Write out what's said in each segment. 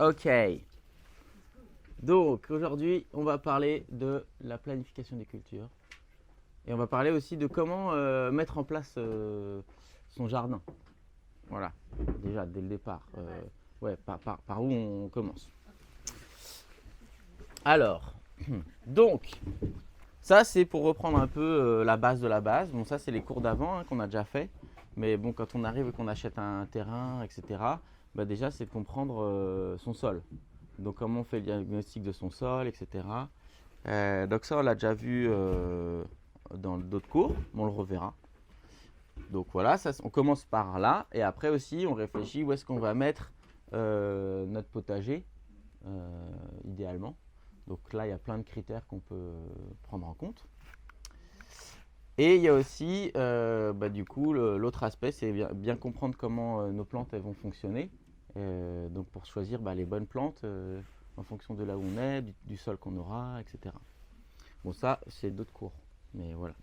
Ok. Donc aujourd'hui, on va parler de la planification des cultures. Et on va parler aussi de comment mettre en place son jardin. Voilà, déjà dès le départ. Ouais, par où on commence. Alors, donc, ça c'est pour reprendre un peu la base de la base. Bon, ça c'est les cours d'avant qu'on a déjà fait. Mais bon, quand on arrive et qu'on achète un terrain, etc., bah déjà c'est de comprendre son sol. Donc comment on fait le diagnostic de son sol, etc. Donc ça on l'a déjà vu dans d'autres cours, mais on le reverra. Donc voilà, ça, on commence par là et après aussi on réfléchit où est-ce qu'on va mettre notre potager idéalement. Donc là il y a plein de critères qu'on peut prendre en compte. Et il y a aussi du coup l'autre aspect, c'est bien comprendre comment nos plantes elles vont fonctionner. Donc pour choisir les bonnes plantes en fonction de là où on est, du sol qu'on aura, etc. Bon ça c'est d'autres cours, mais voilà.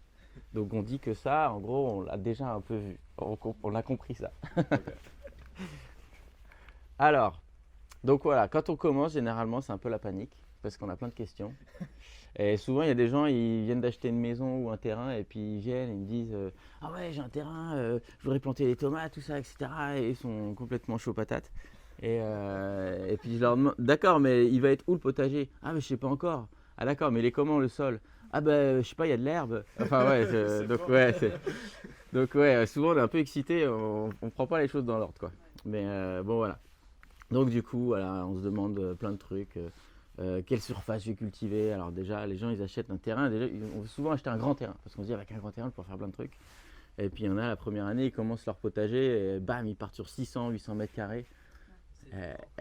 Donc on dit que ça, en gros, on l'a déjà un peu vu. On a compris ça. Alors, donc voilà, quand on commence, généralement c'est un peu la panique, parce qu'on a plein de questions. Et souvent, il y a des gens, ils viennent d'acheter une maison ou un terrain, et puis ils viennent, ils me disent ah ouais, j'ai un terrain, je voudrais planter des tomates, tout ça, etc. Et ils sont complètement chauds patates. Et puis je leur demande d'accord, mais il va être où le potager? Ah, mais je sais pas encore. Ah, d'accord, mais il est comment le sol? Ah, ben je sais pas, il y a de l'herbe. Enfin, ouais, donc, ouais, souvent on est un peu excité, on prend pas les choses dans l'ordre, quoi. Mais bon, voilà. Donc du coup, voilà, on se demande plein de trucs. Quelle surface je vais cultiver? Alors déjà, les gens, ils achètent un terrain. Déjà, on veut souvent acheter un grand terrain. Parce qu'on se dit, avec un grand terrain, on peut faire plein de trucs. Et puis, il y en a, la première année, ils commencent leur potager. Et bam, ils partent sur 600, 800 mètres carrés.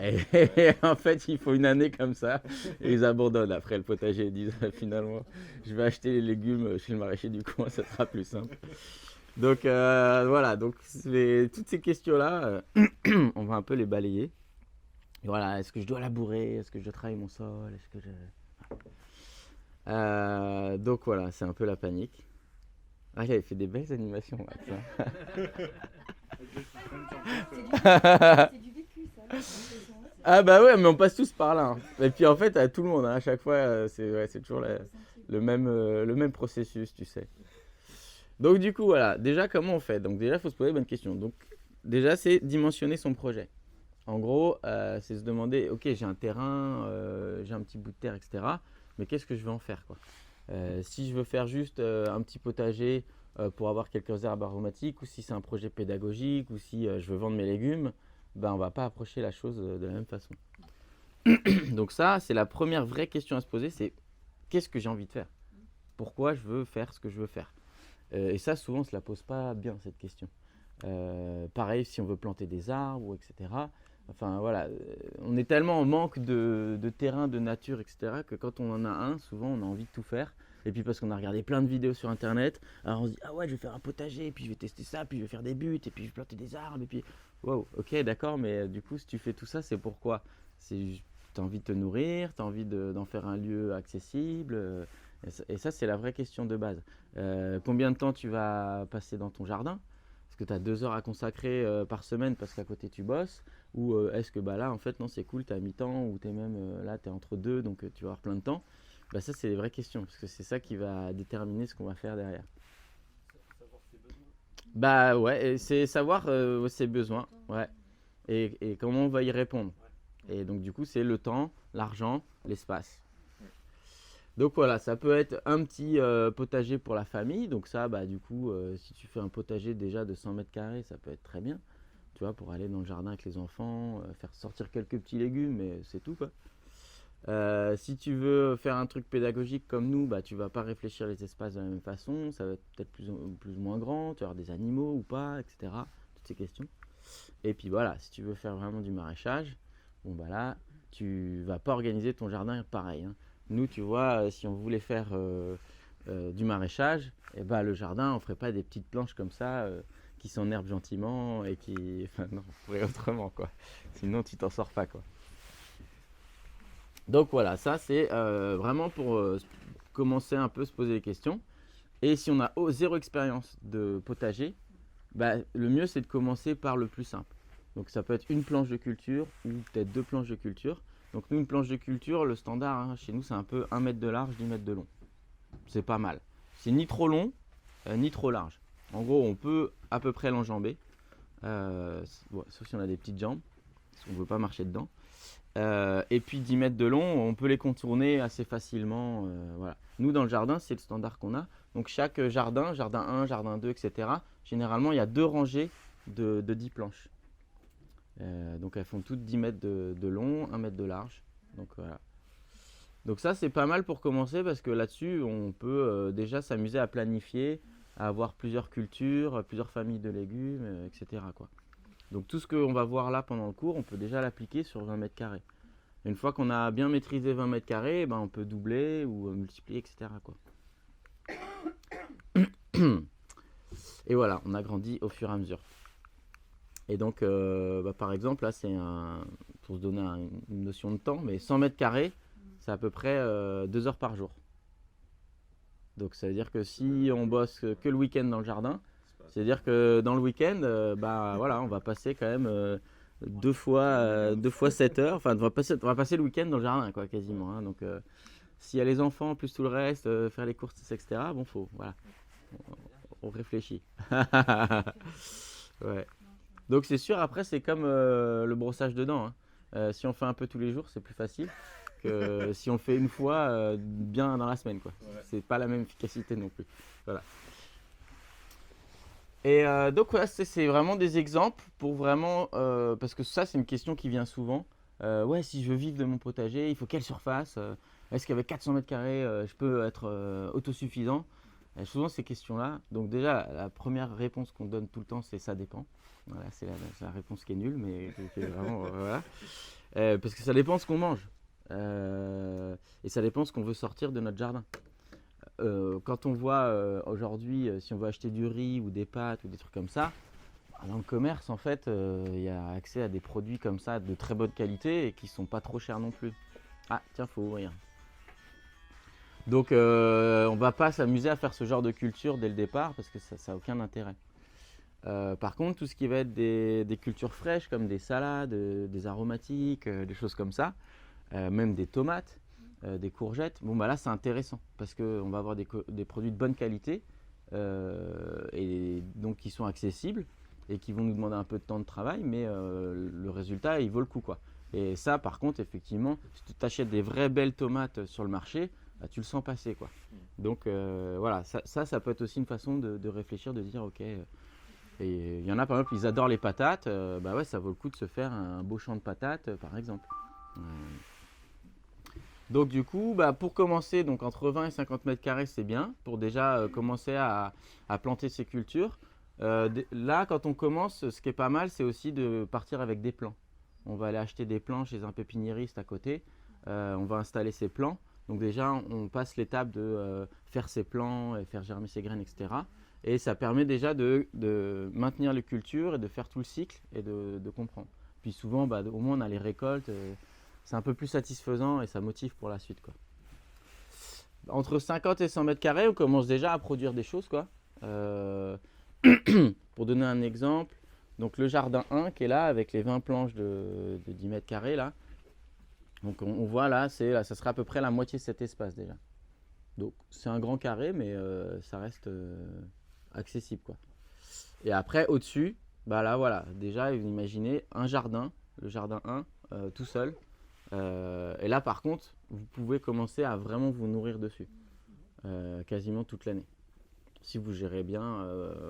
Et en fait, il faut une année comme ça. Et ils abandonnent après le potager. Ils disent, finalement, je vais acheter les légumes chez le maraîcher du coin. Ça sera plus simple. Donc, voilà. Donc, toutes ces questions-là, on va un peu les balayer. Voilà, est-ce que je dois labourer? Est-ce que je dois travailler mon sol? Est-ce que je... Donc voilà, c'est un peu la panique. Ah, j'avais fait des belles animations là. C'est du vécu, ça. Ah bah ouais, mais on passe tous par là, hein. Et puis en fait, à tout le monde, hein, à chaque fois, c'est toujours le même processus, tu sais. Donc du coup, voilà, déjà comment on fait? Donc déjà, il faut se poser les bonnes questions. Donc déjà, c'est dimensionner son projet. En gros, c'est se demander, ok, j'ai un terrain, j'ai un petit bout de terre, etc. Mais qu'est-ce que je veux en faire, quoi? Si je veux faire juste un petit potager pour avoir quelques herbes aromatiques, ou si c'est un projet pédagogique, ou si je veux vendre mes légumes, ben on va pas approcher la chose de la même façon. Donc ça, c'est la première vraie question à se poser, c'est qu'est-ce que j'ai envie de faire? Pourquoi je veux faire ce que je veux faire? Et ça, souvent, on ne se la pose pas bien, cette question. Pareil, si on veut planter des arbres, etc. Enfin voilà, on est tellement en manque de terrain, de nature, etc. que quand on en a un, souvent on a envie de tout faire. Et puis parce qu'on a regardé plein de vidéos sur internet, alors on se dit ah ouais, je vais faire un potager, puis je vais tester ça, puis je vais faire des buts, et puis je vais planter des arbres, et puis wow, ok, d'accord, mais du coup si tu fais tout ça, c'est pourquoi? C'est t'as envie de te nourrir, t'as envie d'en faire un lieu accessible, et ça c'est la vraie question de base. Combien de temps tu vas passer dans ton jardin? Est-ce que tu as 2 heures à consacrer par semaine parce qu'à côté tu bosses? Ou est-ce que là en fait non c'est cool, tu es à mi-temps ou tu es même là tu es entre deux donc tu vas avoir plein de temps? Ça c'est les vraies questions parce que c'est ça qui va déterminer ce qu'on va faire derrière. Bah ouais, c'est savoir ses besoins, ouais, et comment on va y répondre. Et donc du coup c'est le temps, l'argent, l'espace. Donc voilà, ça peut être un petit potager pour la famille. Donc ça, du coup, si tu fais un potager déjà de 100 mètres carrés, ça peut être très bien. Tu vois, pour aller dans le jardin avec les enfants, faire sortir quelques petits légumes, mais c'est tout, quoi. Si tu veux faire un truc pédagogique comme nous, tu vas pas réfléchir les espaces de la même façon. Ça va être peut-être plus ou moins grand. Tu vas avoir des animaux ou pas, etc. Toutes ces questions. Et puis voilà, si tu veux faire vraiment du maraîchage, bon là, tu vas pas organiser ton jardin pareil, hein. Nous, tu vois, si on voulait faire du maraîchage, et le jardin, on ferait pas des petites planches comme ça qui s'enherbent gentiment et qui, enfin non, on ferait autrement quoi. Sinon, tu t'en sors pas quoi. Donc voilà, ça c'est vraiment pour commencer un peu à se poser des questions. Et si on a zéro expérience de potager, le mieux c'est de commencer par le plus simple. Donc ça peut être une planche de culture ou peut-être 2 planches de culture. Donc nous, une planche de culture, le standard hein, chez nous, c'est un peu 1 mètre de large, 10 mètres de long. C'est pas mal. C'est ni trop long, ni trop large. En gros, on peut à peu près l'enjamber. Sauf si on a des petites jambes, parce qu'on ne veut pas marcher dedans. Et puis 10 mètres de long, on peut les contourner assez facilement. Voilà. Nous, dans le jardin, c'est le standard qu'on a. Donc chaque jardin, jardin 1, jardin 2, etc., généralement, il y a 2 rangées de 10 planches. Donc elles font toutes 10 mètres de long, 1 mètre de large. Donc voilà. Donc ça, c'est pas mal pour commencer parce que là-dessus, on peut déjà s'amuser à planifier, à avoir plusieurs cultures, plusieurs familles de légumes, etc., quoi. Donc tout ce qu'on va voir là pendant le cours, on peut déjà l'appliquer sur 20 mètres carrés. Une fois qu'on a bien maîtrisé 20 mètres carrés, ben on peut doubler ou multiplier, etc., quoi. Et voilà, on agrandit au fur et à mesure. Et donc, par exemple, là, c'est pour se donner une notion de temps, mais 100 mètres carrés, c'est à peu près 2 heures par jour. Donc, ça veut dire que si on bosse que le week-end dans le jardin, c'est-à-dire que dans le week-end, voilà, on va passer quand même 2 fois 7 heures. Enfin, on va passer le week-end dans le jardin, quoi, quasiment. Hein. Donc, s'il y a les enfants, plus tout le reste, faire les courses, etc., bon, voilà, on réfléchit. Ouais. Donc c'est sûr, après c'est comme le brossage de dents. Hein. Si on fait un peu tous les jours, c'est plus facile que si on le fait une fois bien dans la semaine, quoi. Ouais. C'est pas la même efficacité non plus. Voilà. Et donc voilà, c'est vraiment des exemples pour vraiment, parce que ça c'est une question qui vient souvent. Ouais, si je veux vivre de mon potager, il faut quelle surface est-ce qu'avec 400 mètres carrés, je peux être autosuffisant? Souvent ces questions-là. Donc déjà, la première réponse qu'on donne tout le temps, c'est ça dépend. Voilà, c'est la réponse qui est nulle, mais qui est vraiment voilà. Parce que ça dépend de ce qu'on mange. Et ça dépend de ce qu'on veut sortir de notre jardin. Quand on voit aujourd'hui, si on veut acheter du riz ou des pâtes ou des trucs comme ça, dans le commerce, en fait, il y a accès à des produits comme ça de très bonne qualité et qui sont pas trop chers non plus. Ah, tiens, faut ouvrir. Donc, on va pas s'amuser à faire ce genre de culture dès le départ parce que ça n'a aucun intérêt. Par contre, tout ce qui va être des cultures fraîches comme des salades, des aromatiques, des choses comme ça, même des tomates, des courgettes, bon bah là c'est intéressant parce qu'on va avoir des produits de bonne qualité et donc qui sont accessibles et qui vont nous demander un peu de temps de travail, mais le résultat il vaut le coup, quoi. Et ça par contre effectivement, si tu achètes des vraies belles tomates sur le marché, bah, tu le sens passer, quoi. Donc voilà, ça peut être aussi une façon de réfléchir, de dire ok. Et il y en a par exemple, ils adorent les patates, bah ouais, ça vaut le coup de se faire un beau champ de patates par exemple. Donc du coup, bah, pour commencer, donc entre 20 et 50 mètres carrés, c'est bien pour déjà commencer à planter ses cultures. Là, quand on commence, ce qui est pas mal, c'est aussi de partir avec des plants. On va aller acheter des plants chez un pépiniériste à côté. On va installer ses plants. Donc déjà, on passe l'étape de faire ses plants, et faire germer ses graines, etc. Et ça permet déjà de maintenir les cultures et de faire tout le cycle et de comprendre. Puis souvent, bah, au moins on a les récoltes. C'est un peu plus satisfaisant et ça motive pour la suite, quoi. Entre 50 et 100 mètres carrés, on commence déjà à produire des choses, quoi. Pour donner un exemple, donc le jardin 1 qui est là avec les 20 planches de 10 mètres carrés là. Donc on voit là, ça sera à peu près la moitié de cet espace déjà. Donc c'est un grand carré, mais ça reste accessible, quoi. Et après au-dessus, bah là voilà, déjà vous imaginez un jardin, le jardin 1 tout seul. Et là par contre, vous pouvez commencer à vraiment vous nourrir dessus, quasiment toute l'année, si vous gérez bien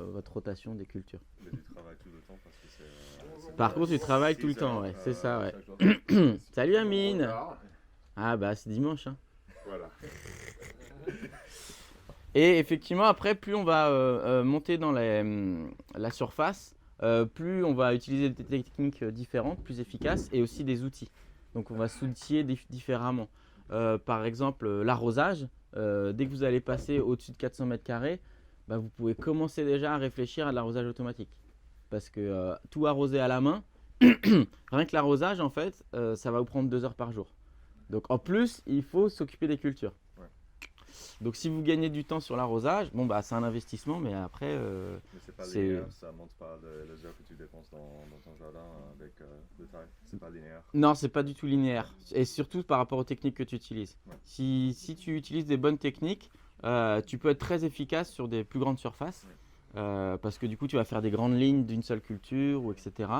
votre rotation des cultures. Mais tu travailles tout le temps parce que c'est... Par contre, tu travailles tout le temps, ouais, c'est ça, ouais. Salut Amine. Ah bah c'est dimanche, hein. Voilà. Et effectivement, après, plus on va monter dans la surface, plus on va utiliser des techniques différentes, plus efficaces, et aussi des outils. Donc on va s'outiller différemment. Par exemple, l'arrosage, dès que vous allez passer au-dessus de 400 mètres carrés, bah, vous pouvez commencer déjà à réfléchir à de l'arrosage automatique. Parce que tout arroser à la main, rien que l'arrosage, en fait, ça va vous prendre 2 heures par jour. Donc en plus, il faut s'occuper des cultures. Ouais. Donc si vous gagnez du temps sur l'arrosage, bon bah c'est un investissement, mais après Mais c'est pas c'est- linéaire, ça monte pas les heures que tu dépenses dans ton jardin avec le taille. C'est pas linéaire. non, c'est pas du tout linéaire. Et surtout par rapport aux techniques que tu utilises. Ouais. Si tu utilises des bonnes techniques, tu peux être très efficace sur des plus grandes surfaces. Parce que du coup, tu vas faire des grandes lignes d'une seule culture, ou etc.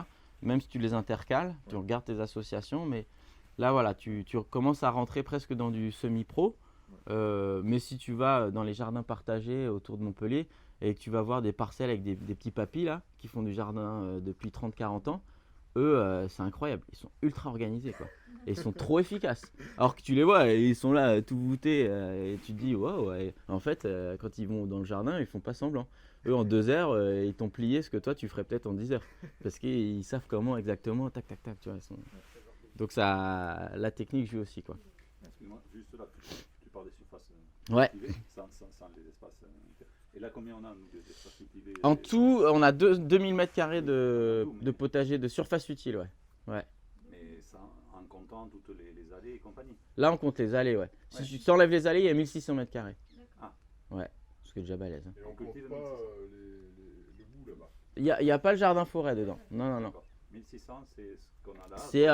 Même si tu les intercales, tu regardes tes associations. Mais là, voilà, tu commences à rentrer presque dans du semi-pro. Mais si tu vas dans les jardins partagés autour de Montpellier et que tu vas voir des parcelles avec des petits papis là, qui font du jardin depuis 30-40 ans, eux, c'est incroyable. Ils sont ultra organisés, quoi. Et ils sont trop efficaces. Alors que tu les vois, ils sont là tout voûtés et tu te dis, waouh, ouais. En fait, quand ils vont dans le jardin, ils font pas semblant. Eux, en 2 heures, ils t'ont plié ce que toi, tu ferais peut-être en 10 heures. Parce qu'ils savent comment exactement, tac, tac, tac, tu vois. Donc ça, la technique joue aussi, quoi. Excuse-moi, juste là, tu parles des surfaces Ouais. cultivées, sans les espaces. Et là, combien on a nous, d'espaces cultivés En tout, on a 2000 m² de potager de surface utile, ouais. Mais en comptant toutes les allées et compagnie. Là, on compte les allées, ouais. Si Ouais. tu t'enlèves les allées, il y a 1600 m². Ah. Ouais, ce qui est déjà balèze, hein. Et on compte pas le bout là-bas. Il y a pas le jardin forêt dedans. Non. D'accord. 1600, c'est ce qu'on a là. C'est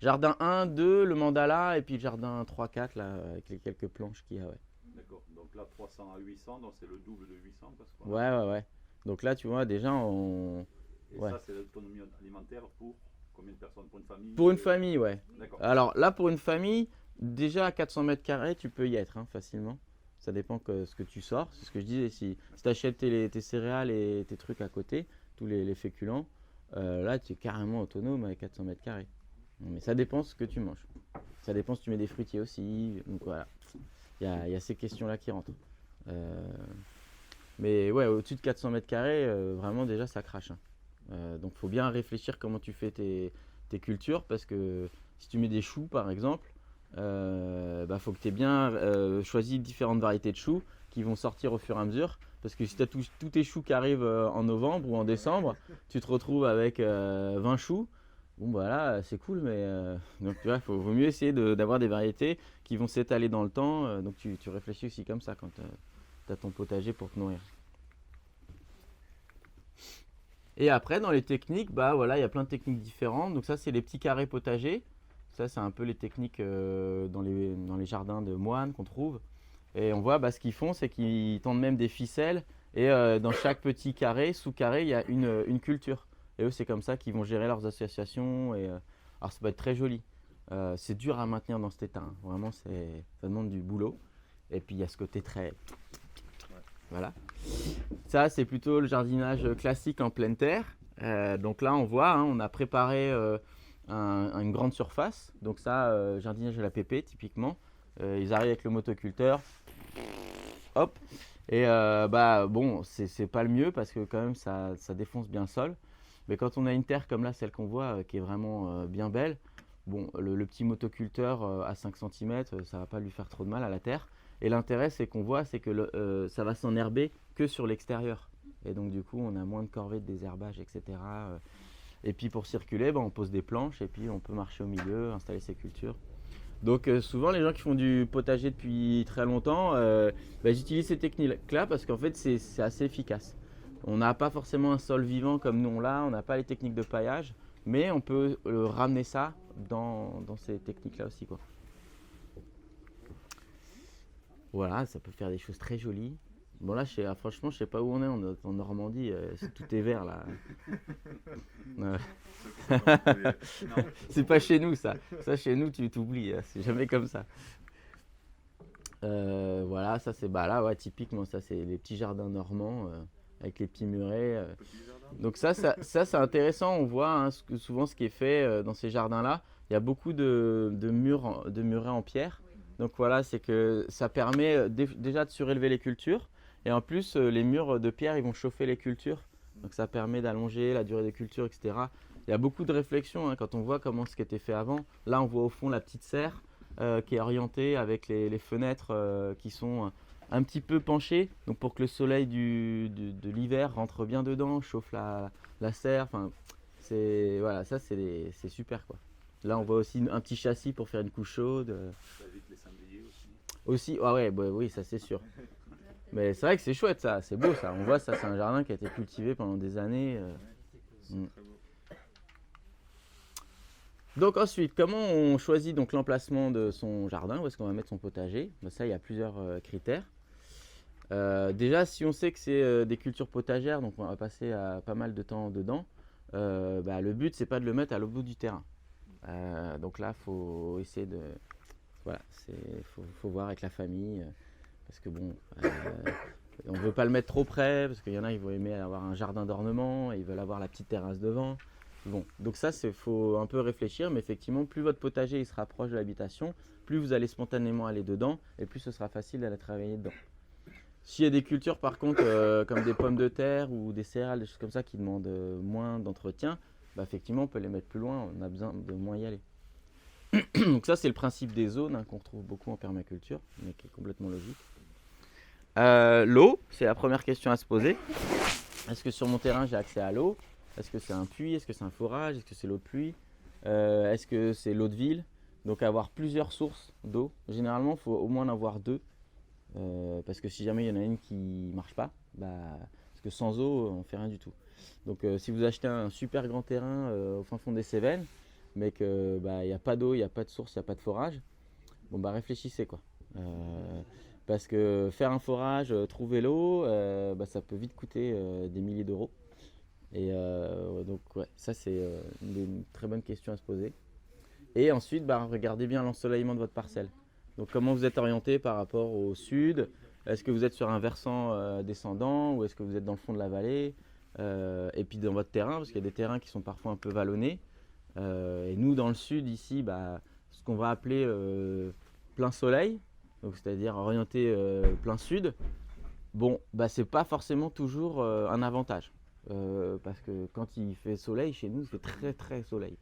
jardin 1, 2, le mandala, et puis le jardin 3, 4, là, avec les quelques planches qu'il y a, ouais. D'accord. Donc là, 300 à 800, donc c'est le double de 800. Parce qu'on Ouais. Donc là, tu vois, déjà, Et ouais. ça, c'est l'autonomie alimentaire pour combien de personnes? Pour une famille? Pour une famille, ouais. D'accord. Alors là, pour une famille, déjà à 400 m², tu peux y être, hein, facilement. Ça dépend que ce que tu sors. C'est ce que je disais. Si tu achètes tes céréales et tes trucs à côté, tous les féculents, là, tu es carrément autonome avec 400 m². Mais ça dépend ce que tu manges. Ça dépend si tu mets des fruitiers aussi. Donc voilà. Il y a ces questions-là qui rentrent. Mais ouais, au-dessus de 400 m², vraiment déjà, ça crache, hein. Donc il faut bien réfléchir comment tu fais tes cultures, parce que si tu mets des choux par exemple, faut que tu aies bien choisi différentes variétés de choux qui vont sortir au fur et à mesure, parce que si tu as tous tes choux qui arrivent en novembre ou en décembre, tu te retrouves avec 20 choux. Bon bah là c'est cool, mais donc tu vois, vaut mieux essayer d'avoir des variétés qui vont s'étaler dans le temps, donc tu réfléchis aussi comme ça quand tu as ton potager pour te nourrir. Et après, dans les techniques, bah voilà, il y a plein de techniques différentes. Donc ça, c'est les petits carrés potagers. Ça, c'est un peu les techniques dans les jardins de moines qu'on trouve. Et on voit, bah, ce qu'ils font, c'est qu'ils tendent même des ficelles. Et dans chaque petit carré, sous-carré, il y a une culture. Et eux, c'est comme ça qu'ils vont gérer leurs associations. Alors, ça peut être très joli. C'est dur à maintenir dans cet état, hein. Vraiment, ça demande du boulot. Et puis, il y a ce côté très... Voilà. Ça, c'est plutôt le jardinage classique en pleine terre. Donc là, on voit, hein, on a préparé une grande surface. Donc ça, jardinage à la pépé, typiquement. Ils arrivent avec le motoculteur. Hop. Et bon, c'est pas le mieux parce que quand même, ça défonce bien le sol. Mais quand on a une terre comme là, celle qu'on voit, qui est vraiment bien belle, bon, le petit motoculteur à 5 cm, ça va pas lui faire trop de mal à la terre. Et l'intérêt, c'est qu'on voit, c'est que ça va s'enherber que sur l'extérieur. Et donc, du coup, on a moins de corvées de désherbage, etc. Et puis, pour circuler, on pose des planches et puis on peut marcher au milieu, installer ses cultures. Donc, souvent, les gens qui font du potager depuis très longtemps, j'utilise ces techniques-là parce qu'en fait, c'est assez efficace. On n'a pas forcément un sol vivant comme nous on l'a, on n'a pas les techniques de paillage, mais on peut ramener ça dans ces techniques-là aussi, quoi. Voilà, ça peut faire des choses très jolies. Bon là, franchement, je sais pas où on est en Normandie, tout est vert là. Ouais. C'est pas chez nous ça. Ça chez nous, tu t'oublies, c'est jamais comme ça. Voilà, ça c'est là, ouais, typiquement, ça c'est les petits jardins normands avec les petits murets. Donc ça c'est intéressant, on voit, hein, souvent ce qui est fait dans ces jardins-là, il y a beaucoup de murets en pierre. Donc voilà, c'est que ça permet déjà de surélever les cultures. Et en plus, les murs de pierre, ils vont chauffer les cultures. Donc ça permet d'allonger la durée des cultures, etc. Il y a beaucoup de réflexions, hein, quand on voit comment ce qui était fait avant. Là, on voit au fond la petite serre qui est orientée avec les fenêtres qui sont un petit peu penchées. Donc pour que le soleil de l'hiver rentre bien dedans, chauffe la serre. Enfin, voilà, ça c'est super, quoi. Là, on voit aussi un petit châssis pour faire une couche chaude. Ça évite les sangliers aussi. Aussi, ah ouais, bah oui, ça c'est sûr. Mais c'est vrai que c'est chouette ça, c'est beau ça. On voit ça, c'est un jardin qui a été cultivé pendant des années. C'est Mm. très beau. Donc ensuite, comment on choisit donc l'emplacement de son jardin, où est-ce qu'on va mettre son potager? Bah, ça, il y a plusieurs critères. Déjà, si on sait que c'est des cultures potagères, donc on va passer pas mal de temps dedans, bah, le but, c'est pas de le mettre à l'autre bout du terrain. Donc là, faut essayer de... Voilà, faut voir avec la famille, parce que bon, on veut pas le mettre trop près, parce qu'il y en a, ils vont aimer avoir un jardin d'ornement, et ils veulent avoir la petite terrasse devant. Bon, donc ça, faut un peu réfléchir, mais effectivement, plus votre potager il se rapproche de l'habitation, plus vous allez spontanément aller dedans, et plus ce sera facile d'aller travailler dedans. S'il y a des cultures, par contre, comme des pommes de terre ou des céréales, des choses comme ça qui demandent moins d'entretien, bah, effectivement, on peut les mettre plus loin, on a besoin de moins y aller. Donc ça, c'est le principe des zones qu'on retrouve beaucoup en permaculture, mais qui est complètement logique. L'eau, c'est la première question à se poser. Est-ce que sur mon terrain, j'ai accès à l'eau? Est-ce que c'est un puits? Est-ce que c'est un forage? Est-ce que c'est l'eau de pluie? Est-ce que c'est l'eau de ville? Donc avoir plusieurs sources d'eau. Généralement, il faut au moins en avoir deux. Parce que si jamais il y en a une qui ne marche pas, parce que sans eau, on ne fait rien du tout. Donc si vous achetez un super grand terrain au fin fond des Cévennes, mais qu'il n'y a pas d'eau, il n'y a pas de source, il n'y a pas de forage, bon réfléchissez quoi. Parce que faire un forage, trouver l'eau, ça peut vite coûter des milliers d'euros. Et donc ouais, ça c'est une très bonne question à se poser. Et ensuite, regardez bien l'ensoleillement de votre parcelle. Donc comment vous êtes orienté par rapport au sud? Est-ce que vous êtes sur un versant descendant ou est-ce que vous êtes dans le fond de la vallée? Et puis dans votre terrain, parce qu'il y a des terrains qui sont parfois un peu vallonnés. Et nous dans le sud ici, ce qu'on va appeler plein soleil, donc c'est-à-dire orienté plein sud, bon, c'est pas forcément toujours un avantage. Parce que quand il fait soleil, chez nous, il fait très très soleil.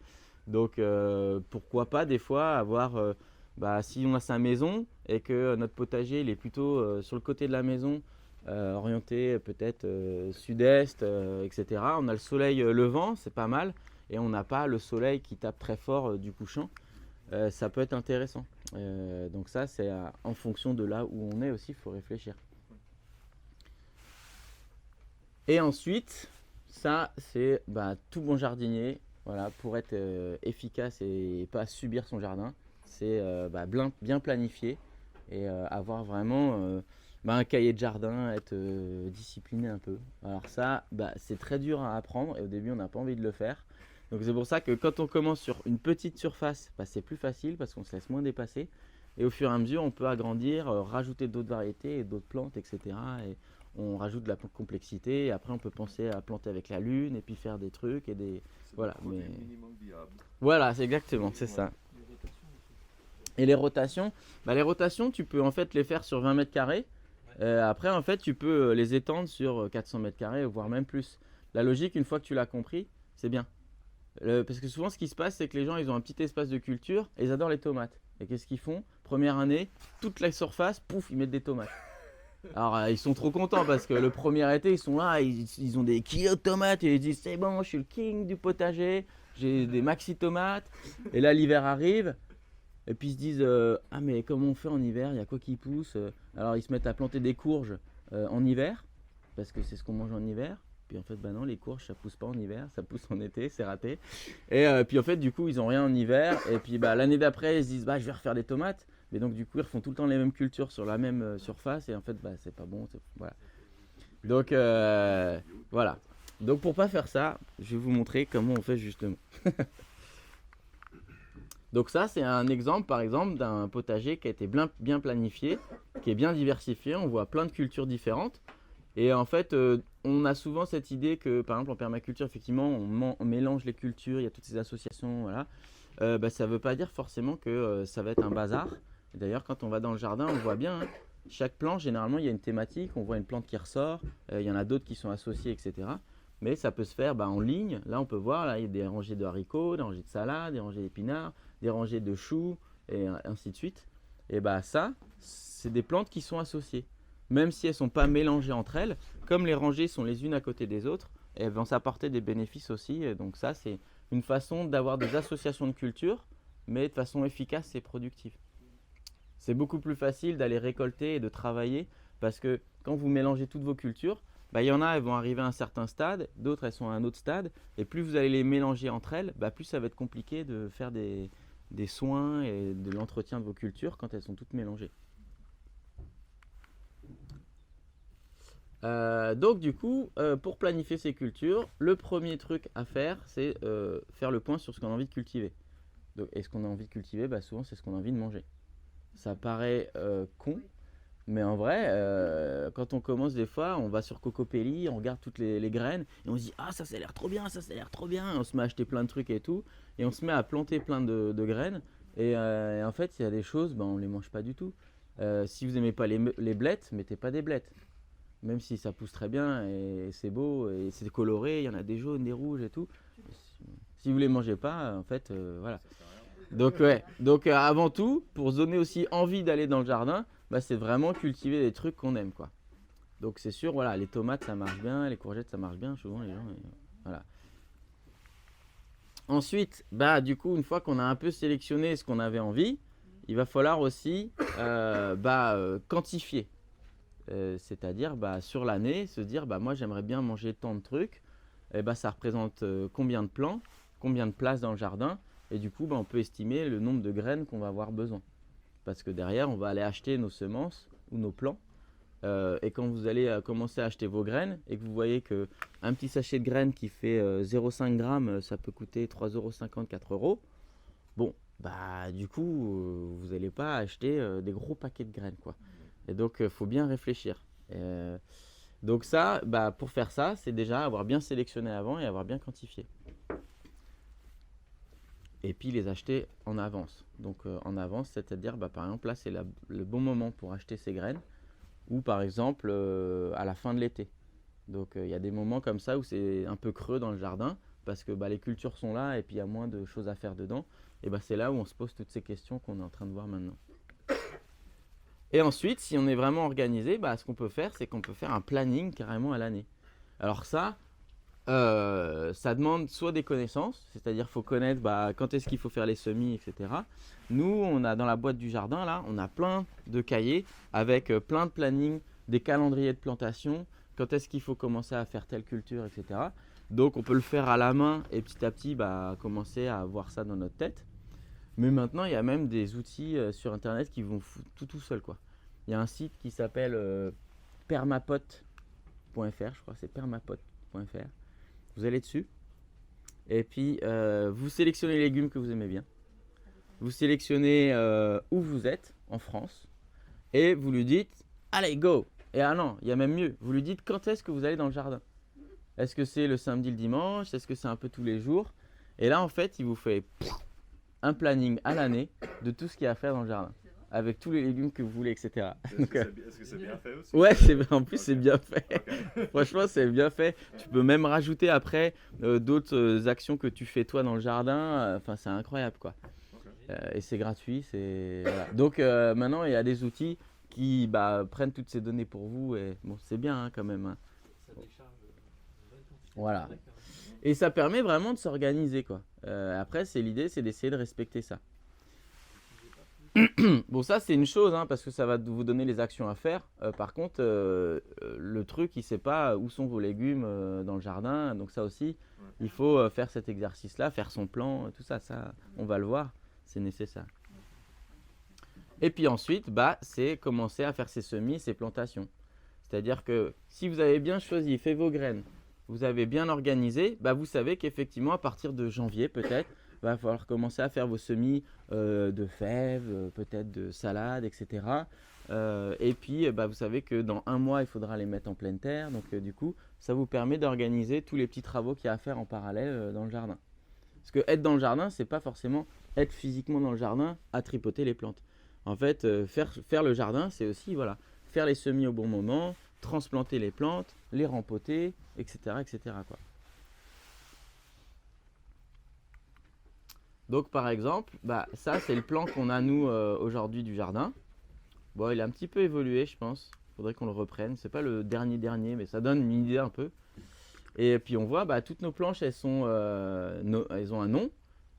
Donc pourquoi pas des fois avoir, si on a sa maison et que notre potager il est plutôt sur le côté de la maison, orienté peut-être sud-est, etc. On a le soleil levant, c'est pas mal, et on n'a pas le soleil qui tape très fort du couchant. Ça peut être intéressant. Donc ça c'est en fonction de là où on est aussi, il faut réfléchir. Et ensuite, ça c'est tout bon jardinier, voilà, pour être efficace et pas subir son jardin, c'est bien planifier et avoir vraiment un cahier de jardin, être discipliné un peu. Alors ça, c'est très dur à apprendre et au début on n'a pas envie de le faire. Donc c'est pour ça que quand on commence sur une petite surface, c'est plus facile parce qu'on se laisse moins dépasser. Et au fur et à mesure, on peut agrandir, rajouter d'autres variétés et d'autres plantes, etc. Et on rajoute de la complexité. Et après, on peut penser à planter avec la lune et puis faire des trucs et des... Voilà, Le produit minimum viable. Voilà, c'est exactement, c'est ça. Et les rotations, tu peux en fait les faire sur 20 mètres carrés. Après, en fait, tu peux les étendre sur 400 mètres carrés, voire même plus. La logique, une fois que tu l'as compris, c'est bien. Parce que souvent, ce qui se passe, c'est que les gens, ils ont un petit espace de culture et ils adorent les tomates. Et qu'est-ce qu'ils font? Première année, toute la surface, pouf, ils mettent des tomates. Alors, ils sont trop contents parce que le premier été, ils sont là, ils ont des kilos de tomates et ils disent c'est bon, je suis le king du potager, j'ai des maxi tomates. Et là, l'hiver arrive. Et puis ils se disent ah mais comment on fait en hiver, il y a quoi qui pousse? Alors ils se mettent à planter des courges en hiver parce que c'est ce qu'on mange en hiver. Puis en fait non, les courges ça pousse pas en hiver, ça pousse en été, c'est raté. Et puis en fait du coup ils ont rien en hiver et puis l'année d'après ils se disent je vais refaire des tomates. Mais donc du coup ils refont tout le temps les mêmes cultures sur la même surface et en fait c'est pas bon, voilà. Donc voilà. Donc pour pas faire ça, je vais vous montrer comment on fait justement. Donc ça, c'est un exemple, par exemple, d'un potager qui a été bien planifié, qui est bien diversifié. On voit plein de cultures différentes. Et en fait, on a souvent cette idée que, par exemple, en permaculture, effectivement, on mélange les cultures, il y a toutes ces associations, voilà. Ça ne veut pas dire forcément que ça va être un bazar. D'ailleurs, quand on va dans le jardin, on voit bien, chaque plante, généralement, il y a une thématique. On voit une plante qui ressort, il y en a d'autres qui sont associées, etc. Mais ça peut se faire en ligne. Là, on peut voir, là, il y a des rangées de haricots, des rangées de salade, des rangées d'épinards, des rangées de choux, et ainsi de suite. Et ça, c'est des plantes qui sont associées. Même si elles ne sont pas mélangées entre elles, comme les rangées sont les unes à côté des autres, elles vont s'apporter des bénéfices aussi. Et donc ça, c'est une façon d'avoir des associations de cultures, mais de façon efficace et productive. C'est beaucoup plus facile d'aller récolter et de travailler parce que quand vous mélangez toutes vos cultures, bah, il y en a, elles vont arriver à un certain stade, d'autres elles sont à un autre stade, et plus vous allez les mélanger entre elles, bah, plus ça va être compliqué de faire des soins et de l'entretien de vos cultures quand elles sont toutes mélangées. Donc du coup, pour planifier ces cultures, le premier truc à faire, c'est faire le point sur ce qu'on a envie de cultiver. Donc, et ce qu'on a envie de cultiver, bah, souvent c'est ce qu'on a envie de manger. Ça paraît con, mais en vrai, quand on commence des fois, on va sur Cocopelli, on regarde toutes les graines, et on se dit « Ah, ça a l'air trop bien, ça a l'air trop bien !» On se met à acheter plein de trucs et tout, et on se met à planter plein de graines, et en fait, il y a des choses, bah, on ne les mange pas du tout. Si vous n'aimez pas les blettes, mettez pas des blettes. Même si ça pousse très bien et c'est beau et c'est coloré, il y en a des jaunes, des rouges et tout. Si vous ne les mangez pas, en fait, voilà. Donc, ouais. Donc avant tout, pour se donner aussi envie d'aller dans le jardin, bah, c'est vraiment cultiver des trucs qu'on aime, quoi. Donc c'est sûr, voilà, les tomates ça marche bien, les courgettes ça marche bien, souvent les gens, voilà. Ensuite, bah, du coup, une fois qu'on a un peu sélectionné ce qu'on avait envie, il va falloir aussi quantifier. C'est-à-dire bah, sur l'année, se dire bah, moi j'aimerais bien manger tant de trucs, et bah, ça représente combien de plants, combien de place dans le jardin, et du coup bah, on peut estimer le nombre de graines qu'on va avoir besoin. Parce que derrière on va aller acheter nos semences ou nos plants, et quand vous allez commencer à acheter vos graines, et que vous voyez qu'un petit sachet de graines qui fait 0,5 g, ça peut coûter 3,50 €, 4 €, bon, bah du coup vous n'allez pas acheter des gros paquets de graines, quoi. Et donc, il faut bien réfléchir. Donc ça, bah, pour faire ça, c'est déjà avoir bien sélectionné avant et avoir bien quantifié. Et puis les acheter en avance. Donc en avance, c'est-à-dire, bah, par exemple, là, c'est le bon moment pour acheter ces graines. Ou par exemple, à la fin de l'été. Donc il y a des moments comme ça où c'est un peu creux dans le jardin parce que bah, les cultures sont là et puis il y a moins de choses à faire dedans. Et bah, c'est là où on se pose toutes ces questions qu'on est en train de voir maintenant. Et ensuite, si on est vraiment organisé, bah, ce qu'on peut faire, c'est qu'on peut faire un planning carrément à l'année. Alors ça demande soit des connaissances, c'est-à-dire qu'il faut connaître bah, quand est-ce qu'il faut faire les semis, etc. Nous, on a dans la boîte du jardin, là, on a plein de cahiers avec plein de plannings, des calendriers de plantation, quand est-ce qu'il faut commencer à faire telle culture, etc. Donc on peut le faire à la main et petit à petit bah, commencer à avoir ça dans notre tête. Mais maintenant, il y a même des outils sur internet qui vont tout seul, quoi. Il y a un site qui s'appelle permapot.fr, je crois que c'est permapot.fr. Vous allez dessus et puis vous sélectionnez les légumes que vous aimez bien. Vous sélectionnez où vous êtes en France et vous lui dites allez go. Et ah non, il y a même mieux, vous lui dites quand est-ce que vous allez dans le jardin. Est-ce que c'est le samedi, le dimanche? Est-ce que c'est un peu tous les jours? Et là en fait, il vous fait un planning à l'année de tout ce qu'il y a à faire dans le jardin, avec tous les légumes que vous voulez, etc. Est-ce que c'est bien fait aussi? Ouais, en plus c'est bien fait. Okay. Franchement, c'est bien fait. Tu peux même rajouter après d'autres actions que tu fais toi dans le jardin. Enfin, c'est incroyable, quoi. Okay. Et c'est gratuit. Voilà. Donc maintenant, il y a des outils qui prennent toutes ces données pour vous. Et bon, c'est bien hein, quand même. Hein. Voilà. Et ça permet vraiment de s'organiser, quoi. Après, l'idée, c'est d'essayer de respecter ça. Bon, ça, c'est une chose, hein, parce que ça va vous donner les actions à faire. Par contre, le truc, il ne sait pas où sont vos légumes dans le jardin. Donc ça aussi, il faut faire cet exercice-là, faire son plan, tout ça, on va le voir, c'est nécessaire. Et puis ensuite, c'est commencer à faire ses semis, ses plantations. C'est-à-dire que si vous avez bien choisi, fait vos graines, vous avez bien organisé, vous savez qu'effectivement, à partir de janvier peut-être, il va falloir commencer à faire vos semis de fèves, peut-être de salades, etc. Et puis, vous savez que dans un mois, il faudra les mettre en pleine terre. Donc, du coup, ça vous permet d'organiser tous les petits travaux qu'il y a à faire en parallèle dans le jardin. Parce que être dans le jardin, c'est pas forcément être physiquement dans le jardin à tripoter les plantes. En fait, faire le jardin, c'est aussi faire les semis au bon moment, transplanter les plantes, les rempoter, etc. quoi. Donc par exemple, ça c'est le plan qu'on a nous aujourd'hui du jardin. Bon, il a un petit peu évolué, je pense. Il faudrait qu'on le reprenne. C'est pas le dernier, mais ça donne une idée un peu. Et puis on voit, toutes nos planches, elles ont un nom.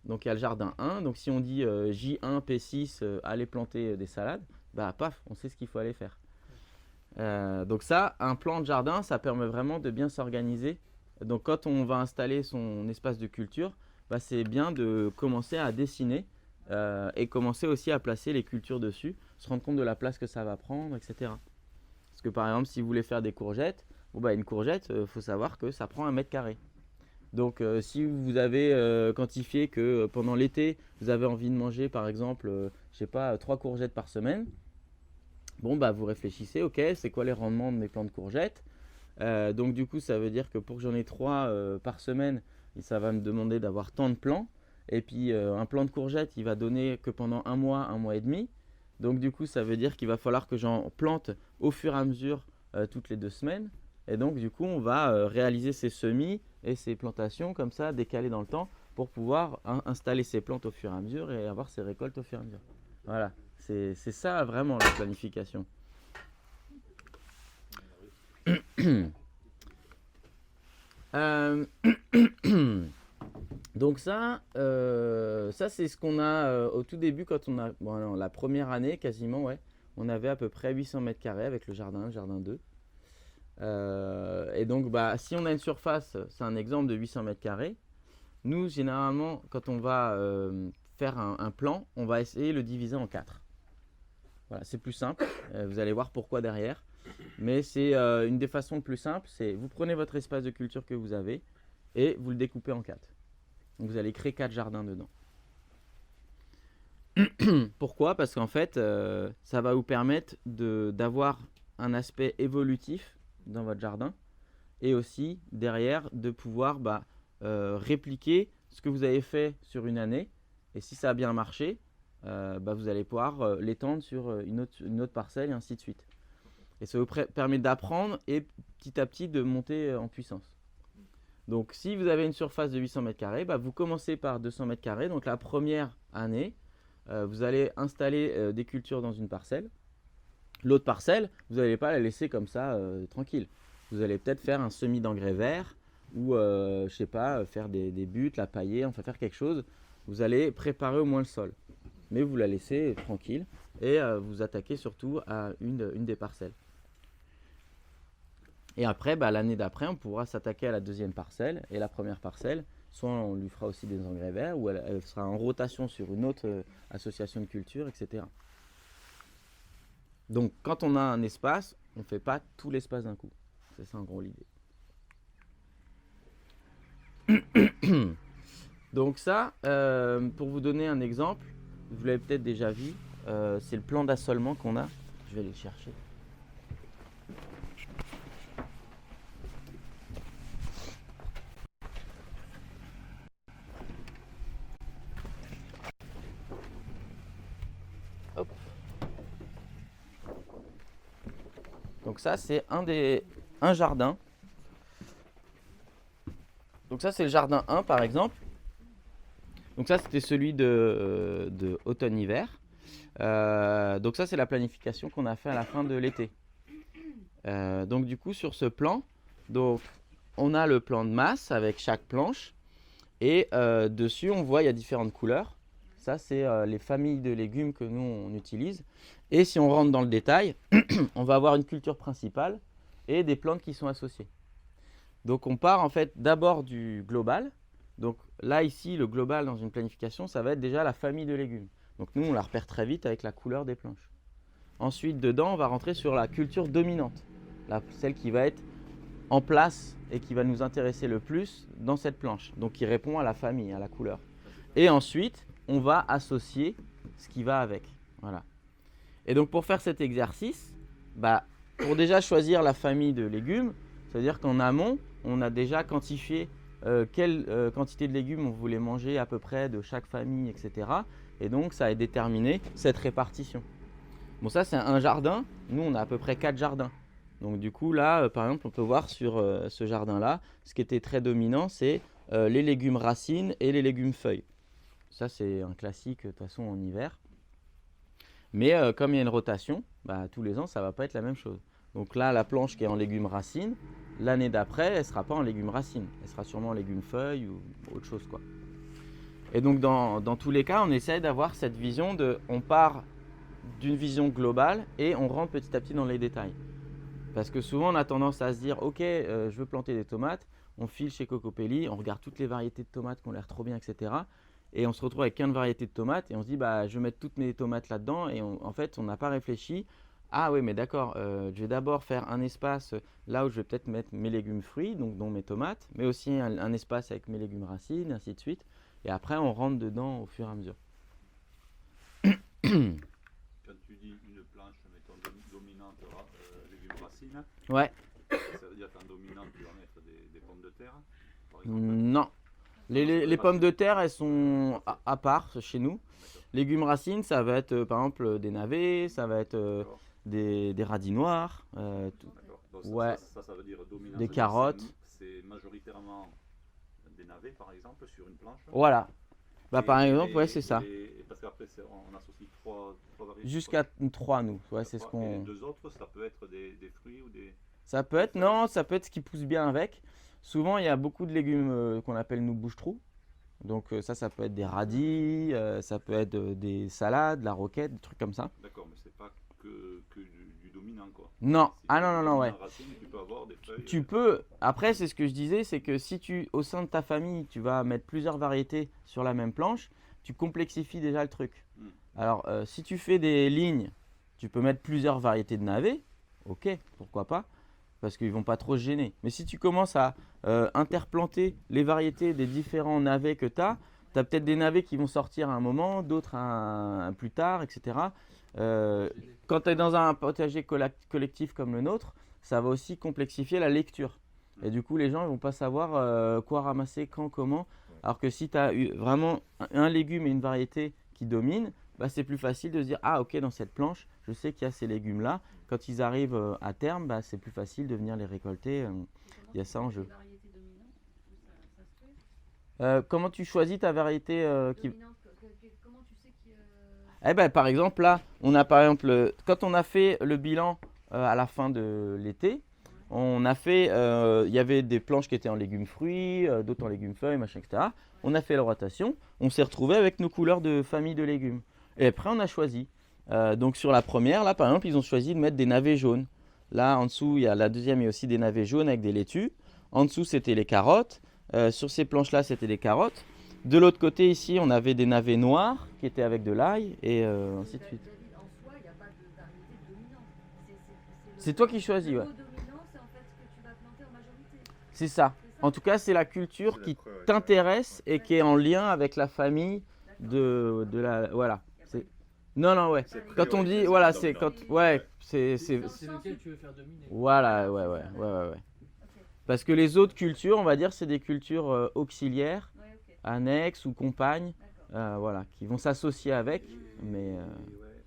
Donc il y a le jardin 1. Donc si on dit J1, P6, allez planter des salades, bah paf, on sait ce qu'il faut aller faire. Donc ça, un plan de jardin, ça permet vraiment de bien s'organiser. Donc quand on va installer son espace de culture, bah, c'est bien de commencer à dessiner et commencer aussi à placer les cultures dessus, se rendre compte de la place que ça va prendre, etc. Parce que par exemple, si vous voulez faire des courgettes, bon, bah, une courgette, faut savoir que ça prend 1 m². Donc si vous avez quantifié que pendant l'été, vous avez envie de manger par exemple, je sais pas, 3 courgettes par semaine, bon bah vous réfléchissez, ok, c'est quoi les rendements de mes plants de courgettes? Donc du coup, ça veut dire que pour que j'en ai 3 par semaine, ça va me demander d'avoir tant de plants. Et puis un plant de courgettes, il va donner que pendant 1 mois et demi. Donc du coup, ça veut dire qu'il va falloir que j'en plante au fur et à mesure toutes les 2 semaines. Et donc du coup, on va réaliser ces semis et ces plantations comme ça, décalées dans le temps, pour pouvoir installer ces plantes au fur et à mesure et avoir ces récoltes au fur et à mesure. Voilà, c'est ça vraiment la planification. Euh, Donc ça c'est ce qu'on a au tout début quand on a, bon, non, la première année quasiment, ouais, on avait à peu près 800 m² avec le jardin 1, le jardin 2. Et donc bah, si on a une surface, c'est un exemple de 800 m², nous généralement quand on va faire un plan, on va essayer de le diviser en 4. Voilà, c'est plus simple, vous allez voir pourquoi derrière. Mais c'est une des façons les plus simples, c'est vous prenez votre espace de culture que vous avez et vous le découpez en 4. Donc vous allez créer 4 jardins dedans. Pourquoi? Parce qu'en fait, ça va vous permettre d'avoir un aspect évolutif dans votre jardin et aussi derrière de pouvoir répliquer ce que vous avez fait sur une année. Et si ça a bien marché, vous allez pouvoir l'étendre sur une autre parcelle et ainsi de suite. Et ça vous permet d'apprendre et petit à petit de monter en puissance. Donc si vous avez une surface de 800 m², vous commencez par 200 m². Donc la première année, vous allez installer des cultures dans une parcelle. L'autre parcelle, vous n'allez pas la laisser comme ça tranquille. Vous allez peut-être faire un semis d'engrais vert ou je sais pas, faire des buttes, la pailler, enfin faire quelque chose. Vous allez préparer au moins le sol. Mais vous la laissez tranquille et vous attaquez surtout à une des parcelles. Et après, l'année d'après, on pourra s'attaquer à la deuxième parcelle et la première parcelle. Soit on lui fera aussi des engrais verts ou elle sera en rotation sur une autre association de culture, etc. Donc quand on a un espace, on ne fait pas tout l'espace d'un coup. C'est ça en gros l'idée. Donc ça, pour vous donner un exemple, vous l'avez peut-être déjà vu, c'est le plan d'assolement qu'on a. Je vais aller le chercher. Hop. Donc ça, c'est un jardin. Donc ça, c'est le jardin 1 par exemple. Donc ça, c'était celui de automne-hiver. Donc ça, c'est la planification qu'on a fait à la fin de l'été. Donc du coup, sur ce plan, donc, on a le plan de masse avec chaque planche. Et dessus, on voit il y a différentes couleurs. Ça, c'est les familles de légumes que nous, on utilise. Et si on rentre dans le détail, on va avoir une culture principale et des plantes qui sont associées. Donc on part en fait d'abord du global. Donc là ici, le global dans une planification, ça va être déjà la famille de légumes. Donc nous, on la repère très vite avec la couleur des planches. Ensuite, dedans, on va rentrer sur la culture dominante, celle qui va être en place et qui va nous intéresser le plus dans cette planche. Donc qui répond à la famille, à la couleur. Et ensuite, on va associer ce qui va avec. Voilà. Et donc pour faire cet exercice, pour déjà choisir la famille de légumes, c'est-à-dire qu'en amont, on a déjà quantifié quelle quantité de légumes on voulait manger à peu près de chaque famille, etc. Et donc ça a déterminé cette répartition. Bon, ça c'est un jardin. Nous, on a à peu près 4 jardins. Donc du coup, là, par exemple, on peut voir sur ce jardin-là, ce qui était très dominant, c'est les légumes racines et les légumes feuilles. Ça, c'est un classique de toute façon en hiver. Mais comme il y a une rotation, tous les ans, ça ne va pas être la même chose. Donc là, la planche qui est en légumes racines, l'année d'après, elle ne sera pas en légumes racines. Elle sera sûrement en légumes feuilles ou autre chose, quoi. Et donc dans tous les cas, on essaye d'avoir cette vision on part d'une vision globale et on rentre petit à petit dans les détails. Parce que souvent on a tendance à se dire ok, je veux planter des tomates, on file chez Cocopelli, on regarde toutes les variétés de tomates qui ont l'air trop bien, etc. Et on se retrouve avec 15 variétés de tomates et on se dit bah je vais mettre toutes mes tomates là-dedans et en fait on n'a pas réfléchi. Ah oui mais d'accord, je vais d'abord faire un espace là où je vais peut-être mettre mes légumes fruits, donc dont mes tomates, mais aussi un espace avec mes légumes racines, ainsi de suite. Et après on rentre dedans au fur et à mesure. Quand tu dis une planche, mettons dominante, légumes racines, Ouais, ça veut dire qu'en dominante, tu vas mettre des pommes de terre, par exemple. non. Les pommes de terre, elles sont à part chez nous. D'accord. Légumes racines, ça va être par exemple des navets, ça va être D'accord. des radis noirs, D'accord. Donc Ouais. ça veut dire dominante. Des c'est- carottes. C'est majoritairement des navets, par exemple, sur une planche. Voilà. Bah, Et- par exemple, et- ouais, c'est ça. et parce qu'après, on associe trois variétés. Jusqu'à 3 nous. Ouais, c'est ce Et les qu'on. deux autres, ça peut être des fruits ou des. Ça peut être, non, ça peut être ce qui pousse bien avec. Souvent, il y a beaucoup de légumes qu'on appelle nous bouche-trous. Donc ça peut être des radis, ça peut être des salades, la roquette, des trucs comme ça. D'accord, mais c'est pas que du dominant, quoi. Non, Si ah tu as non, du non, ouais. dominant racine, tu peux avoir des feuilles. Tu peux, après c'est ce que je disais, c'est que si au sein de ta famille, tu vas mettre plusieurs variétés sur la même planche, tu complexifies déjà le truc. Mm. Alors si tu fais des lignes, tu peux mettre plusieurs variétés de navets, ok, pourquoi pas, parce qu'ils vont pas trop se gêner. Mais si tu commences à interplanter les variétés des différents navets que tu as peut-être des navets qui vont sortir à un moment, d'autres un plus tard, etc. Quand tu es dans un potager collectif comme le nôtre, ça va aussi complexifier la lecture. Et du coup, les gens ne vont pas savoir quoi ramasser, quand, comment. Alors que si tu as vraiment un légume et une variété qui dominent, bah, c'est plus facile de se dire « Ah ok, dans cette planche, je sais qu'il y a ces légumes-là. » Quand ils arrivent à terme, bah, c'est plus facile de venir les récolter. Il y a ça en jeu. Comment tu choisis ta variété Comment tu sais qu'il Eh ben, par exemple, là, on a par exemple, quand on a fait le bilan à la fin de l'été, on a fait, il y avait des planches qui étaient en légumes fruits, d'autres en légumes feuilles, machin, etc. On a fait la rotation, on s'est retrouvé avec nos couleurs de famille de légumes. Et après, on a choisi. Donc sur la première, là, par exemple, ils ont choisi de mettre des navets jaunes. Là, en dessous, il y a la deuxième, il y a aussi des navets jaunes avec des laitues. En dessous, c'était les carottes. Sur ces planches-là, c'était des carottes. De l'autre côté, ici, on avait des navets noirs qui étaient avec de l'ail et ainsi de suite. David, en soi, il n'y a pas de variété dominante. C'est toi qui choisis, le ouais. mot dominant, c'est en fait ce que tu vas planter en majorité. C'est ça. C'est ça En tout cas, c'est la culture C'est la qui priorité. t'intéresse et qui est en lien avec la famille de la. Voilà. C'est- Non, non, ouais. C'est Quand on priorité, dit, c'est voilà, pas c'est dominant. quand. Ouais, c'est. Dans le C'est sens lequel où- tu veux faire dominer. Voilà, ouais. Ok. Parce que les autres cultures, on va dire, c'est des cultures auxiliaires, Ouais, ok. annexes ou compagnes, D'accord. voilà, qui vont s'associer avec. Mais. Et ouais,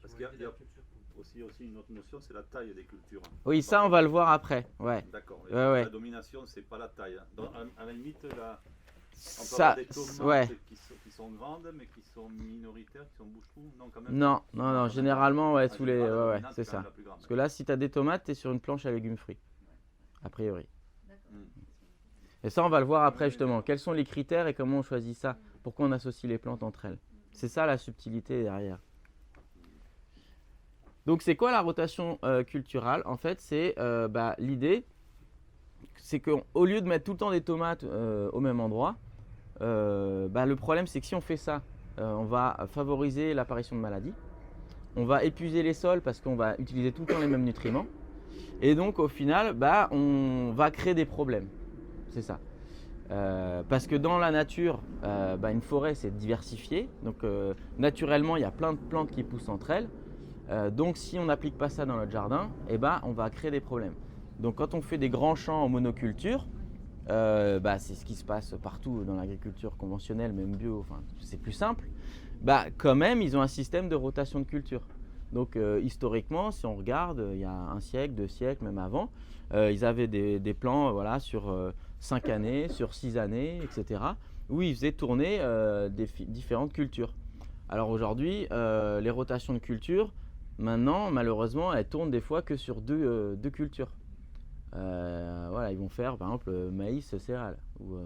parce qu'il y a aussi une autre notion, c'est la taille des cultures. Oui, ça, on va le voir après. Ouais. D'accord. Et Ouais, ouais. La domination, c'est pas la taille. Donc, à la limite, on peut Ça, avoir des tomates ouais. qui sont grandes, mais qui sont minoritaires, qui sont bouche-trous. Non, quand même. Non, généralement, ouais, En tous les. général, la Ouais, dominante, c'est quand ça. même la plus grande. Parce que là, si tu as des tomates, tu es sur une planche à légumes fruits. A priori. D'accord. Et ça, on va le voir après justement. Quels sont les critères et comment on choisit ça? Pourquoi on associe les plantes entre elles? C'est ça la subtilité derrière. Donc, c'est quoi la rotation culturale? En fait, c'est l'idée, c'est qu'au lieu de mettre tout le temps des tomates au même endroit, le problème, c'est que si on fait ça, on va favoriser l'apparition de maladies. On va épuiser les sols parce qu'on va utiliser tout le temps les mêmes nutriments. Et donc, au final, on va créer des problèmes. C'est ça. Parce que dans la nature, une forêt, c'est diversifié. Donc, naturellement, il y a plein de plantes qui poussent entre elles. Donc, si on n'applique pas ça dans notre jardin, on va créer des problèmes. Donc, quand on fait des grands champs en monoculture, c'est ce qui se passe partout dans l'agriculture conventionnelle, même bio, enfin, c'est plus simple. Quand même, ils ont un système de rotation de culture. Donc, historiquement, si on regarde, il y a un siècle, 2 siècles, même avant, ils avaient des plans sur 5 années, sur 6 années, etc., où ils faisaient tourner différentes cultures. Alors aujourd'hui, les rotations de culture, maintenant, malheureusement, elles tournent des fois que sur deux cultures. Ils vont faire par exemple maïs, céréales ou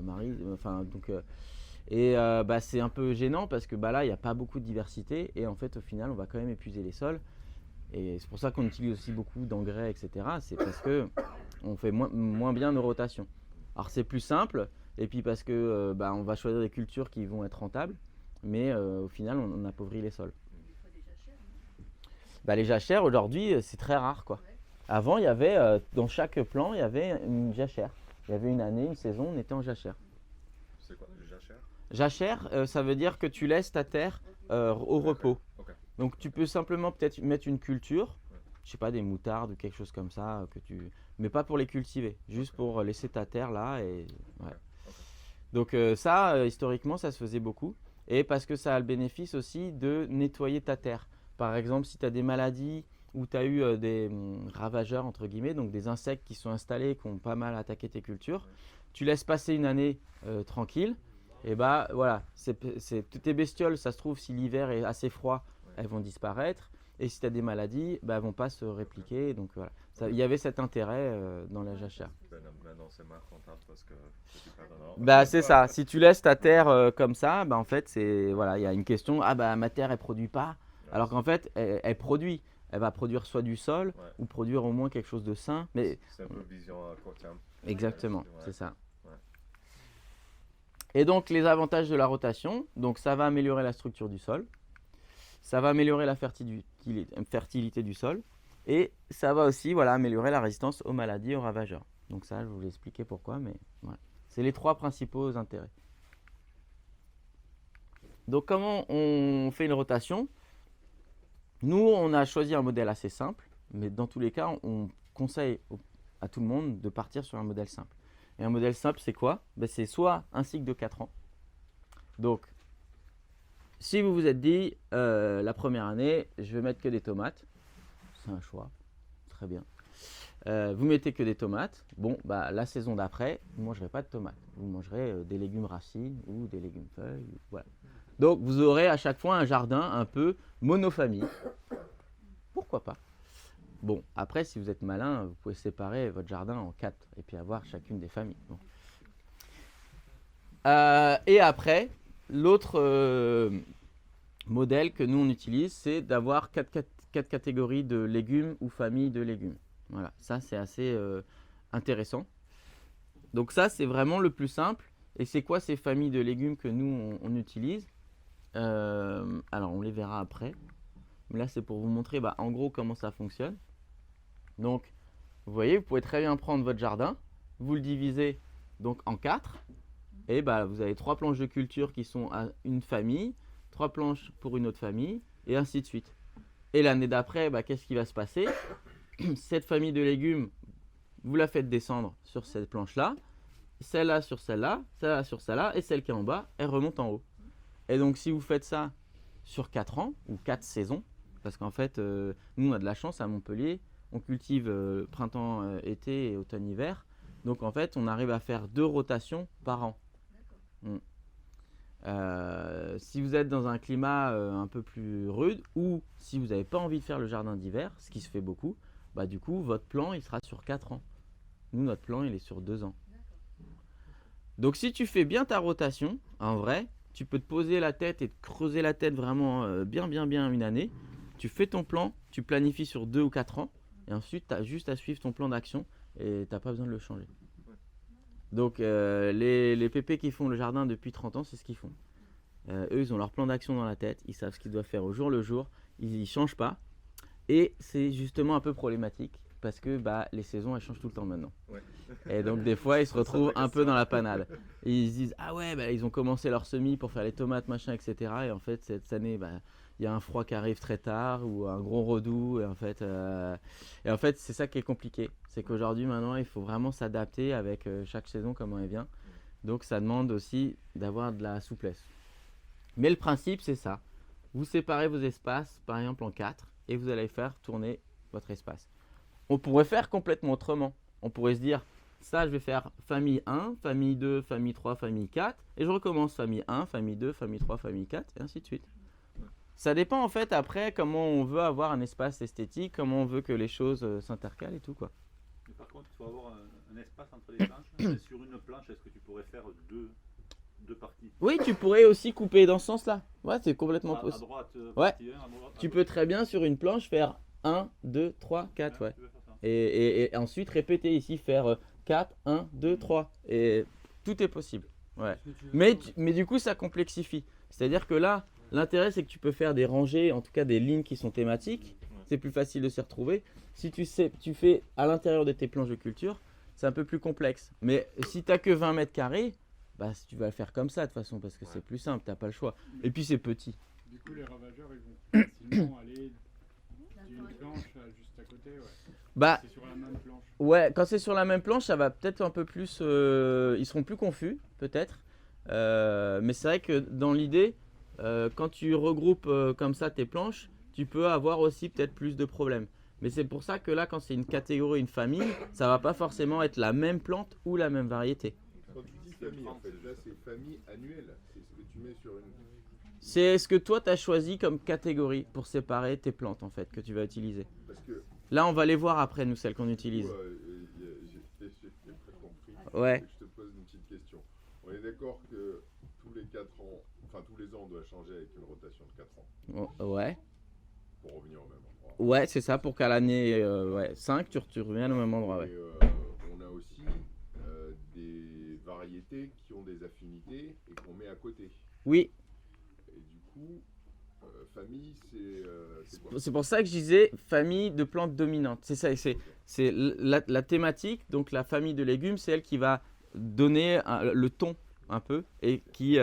Et bah, c'est un peu gênant parce que bah, là, il n'y a pas beaucoup de diversité. Et en fait, au final, on va quand même épuiser les sols. Et c'est pour ça qu'on utilise aussi beaucoup d'engrais, etc. C'est parce qu'on fait moins bien nos rotations. Alors c'est plus simple, et puis parce que bah, on va choisir des cultures qui vont être rentables, mais au final, on appauvrit les sols. Des fois, des jachères, non? Bah, les jachères, aujourd'hui, c'est très rare, quoi. Ouais. Avant, il y avait, dans chaque plan, il y avait une jachère. Il y avait une année, une saison, on était en jachère. C'est quoi, le jachère? Jachère, ça veut dire que tu laisses ta terre au repos. Ok. Donc tu peux simplement peut-être mettre une culture, Ouais. je sais pas, des moutardes ou quelque chose comme ça, mais pas pour les cultiver, juste pour laisser ta terre là. Et ouais. Ok. Donc ça, historiquement, ça se faisait beaucoup. Et parce que ça a le bénéfice aussi de nettoyer ta terre. Par exemple, si tu as des maladies ou tu as eu des ravageurs, entre guillemets, donc des insectes qui sont installés, qui ont pas mal attaqué tes cultures, tu laisses passer une année tranquille, et bah voilà, toutes tes bestioles, ça se trouve, si l'hiver est assez froid, elles vont disparaître. Et si tu as des maladies, bah, elles ne vont pas se répliquer. Donc voilà, il y avait cet intérêt dans la jachère. Maintenant, c'est moins rentable parce que c'est pas vraiment. Bah, c'est ça, si tu laisses ta terre comme ça, bah, en fait, voilà, il y a une question, ah bah ma terre, elle produit pas. Alors qu'en fait, elle produit. Elle va produire soit du sol, Ouais. ou produire au moins quelque chose de sain. Mais C'est un peu vision à court terme. exactement, Ouais. c'est ça. Ouais. Et donc les avantages de la rotation, donc ça va améliorer la structure du sol, ça va améliorer la fertilité du sol, et ça va aussi voilà, améliorer la résistance aux maladies, aux ravageurs. Donc ça, je vous l'ai expliqué pourquoi, mais voilà. C'est les trois principaux intérêts. Donc comment on fait une rotation? Nous, on a choisi un modèle assez simple, mais dans tous les cas, on conseille à tout le monde de partir sur un modèle simple. Et un modèle simple, c'est quoi? Ben, c'est soit un cycle de 4 ans. Donc, si vous vous êtes dit, la première année, je vais mettre que des tomates, c'est un choix, très bien. Vous mettez que des tomates, bon, bah, la saison d'après, vous ne mangerez pas de tomates. Vous mangerez des légumes racines ou des légumes feuilles, voilà. Donc, vous aurez à chaque fois un jardin un peu monofamille. Pourquoi pas? Bon, après, si vous êtes malin, vous pouvez séparer votre jardin en 4 et puis avoir chacune des familles. Bon. Et après, l'autre modèle que nous on utilise, c'est d'avoir 4 catégories de légumes ou familles de légumes. Voilà, ça c'est assez intéressant. Donc ça, c'est vraiment le plus simple. Et c'est quoi ces familles de légumes que nous on utilise? Alors, on les verra après. Mais là, c'est pour vous montrer en gros comment ça fonctionne. Donc, vous voyez, vous pouvez très bien prendre votre jardin, vous le divisez donc en 4. Et vous avez 3 planches de culture qui sont à une famille, 3 planches pour une autre famille, et ainsi de suite. Et l'année d'après, qu'est-ce qui va se passer? Cette famille de légumes, vous la faites descendre sur cette planche-là, celle-là sur celle-là, celle-là sur celle-là, et celle qui est en bas, elle remonte en haut. Et donc, si vous faites ça sur 4 ans, ou 4 saisons, parce qu'en fait, nous, on a de la chance à Montpellier, on cultive printemps, été et automne-hiver. Donc, en fait, on arrive à faire 2 rotations par an. Si vous êtes dans un climat un peu plus rude, ou si vous n'avez pas envie de faire le jardin d'hiver, ce qui se fait beaucoup, du coup, votre plan, il sera sur 4 ans. Nous, notre plan, il est sur 2 ans. Donc, si tu fais bien ta rotation, en vrai, tu peux te poser la tête et te creuser la tête vraiment bien une année. Tu fais ton plan, tu planifies sur 2 ou 4 ans, et ensuite, tu as juste à suivre ton plan d'action et tu n'as pas besoin de le changer. Donc, les pépés qui font le jardin depuis 30 ans, c'est ce qu'ils font. Eux, ils ont leur plan d'action dans la tête, ils savent ce qu'ils doivent faire au jour le jour, ils ne changent pas. Et c'est justement un peu problématique parce que les saisons, elles changent tout le temps maintenant. Ouais. Et donc, des fois, ils se retrouvent un peu dans la panade. Et ils se disent, ah ouais, ils ont commencé leur semis pour faire les tomates, machin, etc. Et en fait, cette année, il y a un froid qui arrive très tard ou un gros redoux. Et en fait, c'est ça qui est compliqué. C'est qu'aujourd'hui, maintenant, il faut vraiment s'adapter avec chaque saison, comment elle vient. Donc, ça demande aussi d'avoir de la souplesse. Mais le principe, c'est ça. Vous séparez vos espaces, par exemple, en 4 et vous allez faire tourner votre espace. On pourrait faire complètement autrement. On pourrait se dire, ça, je vais faire famille 1, famille 2, famille 3, famille 4. Et je recommence famille 1, famille 2, famille 3, famille 4, et ainsi de suite. Ça dépend en fait après comment on veut avoir un espace esthétique, comment on veut que les choses s'intercalent et tout quoi. Mais par contre, il faut avoir un espace entre les planches. Et sur une planche, est-ce que tu pourrais faire 2 deux parties. Oui, tu pourrais aussi couper dans ce sens-là. Ouais, c'est complètement À possible. droite, Ouais. partie 1, à droite. Tu peux très bien sur une planche faire 1, 2, 3, 4, ouais. Tu veux faire ça. Et ensuite répéter ici, faire 4, 1, 2, 3. Et tout est possible. Ouais. Mais du coup, ça complexifie. C'est-à-dire que là, l'intérêt, c'est que tu peux faire des rangées, en tout cas des lignes qui sont thématiques. C'est plus facile de s'y retrouver. Si tu fais à l'intérieur de tes planches de culture, c'est un peu plus complexe. Mais si tu n'as que 20 mètres carrés, bah, tu vas le faire comme ça de toute façon, parce que c'est plus simple, tu n'as pas le choix. Et puis c'est petit. Du coup, les ravageurs, ils vont facilement aller d'une planche juste à côté, ouais. Bah, C'est sur la même planche. ouais, quand c'est sur la même planche, ça va peut-être un peu plus. Ils seront plus confus, peut-être. Mais c'est vrai que dans l'idée, quand tu regroupes comme ça tes planches, tu peux avoir aussi peut-être plus de problèmes. Mais c'est pour ça que là, quand c'est une catégorie, une famille, ça va pas forcément être la même plante ou la même variété. Quand tu dis famille, en fait, là c'est famille annuelle. C'est ce que tu mets sur une. C'est ce que toi, tu as choisi comme catégorie pour séparer tes plantes, en fait, que tu vas utiliser. Parce que. Là, on va les voir après, nous, celles qu'on utilise. J'ai pas compris. Ouais. Je te pose une petite question. On est d'accord que tous les 4 ans, enfin tous les ans, on doit changer avec une rotation de 4 ans Ouais. pour revenir au même endroit. Ouais, c'est ça, pour qu'à l'année 5, tu reviennes au même endroit. Ouais. Et on a aussi des variétés qui ont des affinités et qu'on met à côté. Oui, Et du coup, famille, c'est quoi? c'est pour ça que je disais famille de plantes dominantes. C'est ça, c'est la thématique, donc la famille de légumes, c'est elle qui va donner le ton un peu et qui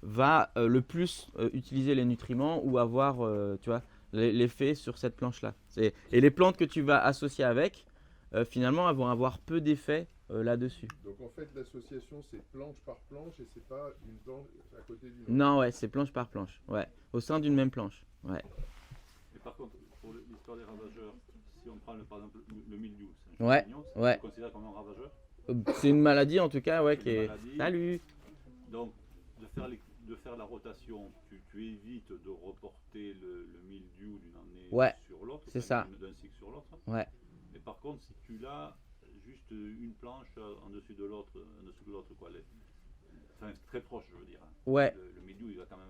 va le plus utiliser les nutriments ou avoir tu vois, l'effet sur cette planche-là. Et les plantes que tu vas associer avec, finalement, elles vont avoir peu d'effet là-dessus. Donc en fait, l'association, c'est planche par planche et c'est pas une planche à côté d'une autre. Non, ouais, c'est planche par planche, ouais, au sein d'une même planche, ouais. Et par contre, pour l'histoire des ravageurs, si on prend par exemple le mildiou, c'est un Ouais, champignon, ouais. c'est considéré comme un ravageur. C'est une maladie en tout cas, ouais, C'est qui une est. maladie. Salut. Donc, de faire la rotation, tu évites de reporter le mildiou d'une année Ouais, sur l'autre, c'est enfin, ça. d'un cycle sur l'autre. Ouais. Mais par contre, si tu l'as juste une planche en dessus de l'autre, quoi, enfin, très proche, je veux dire. Hein. Ouais. Le mildiou, il va quand même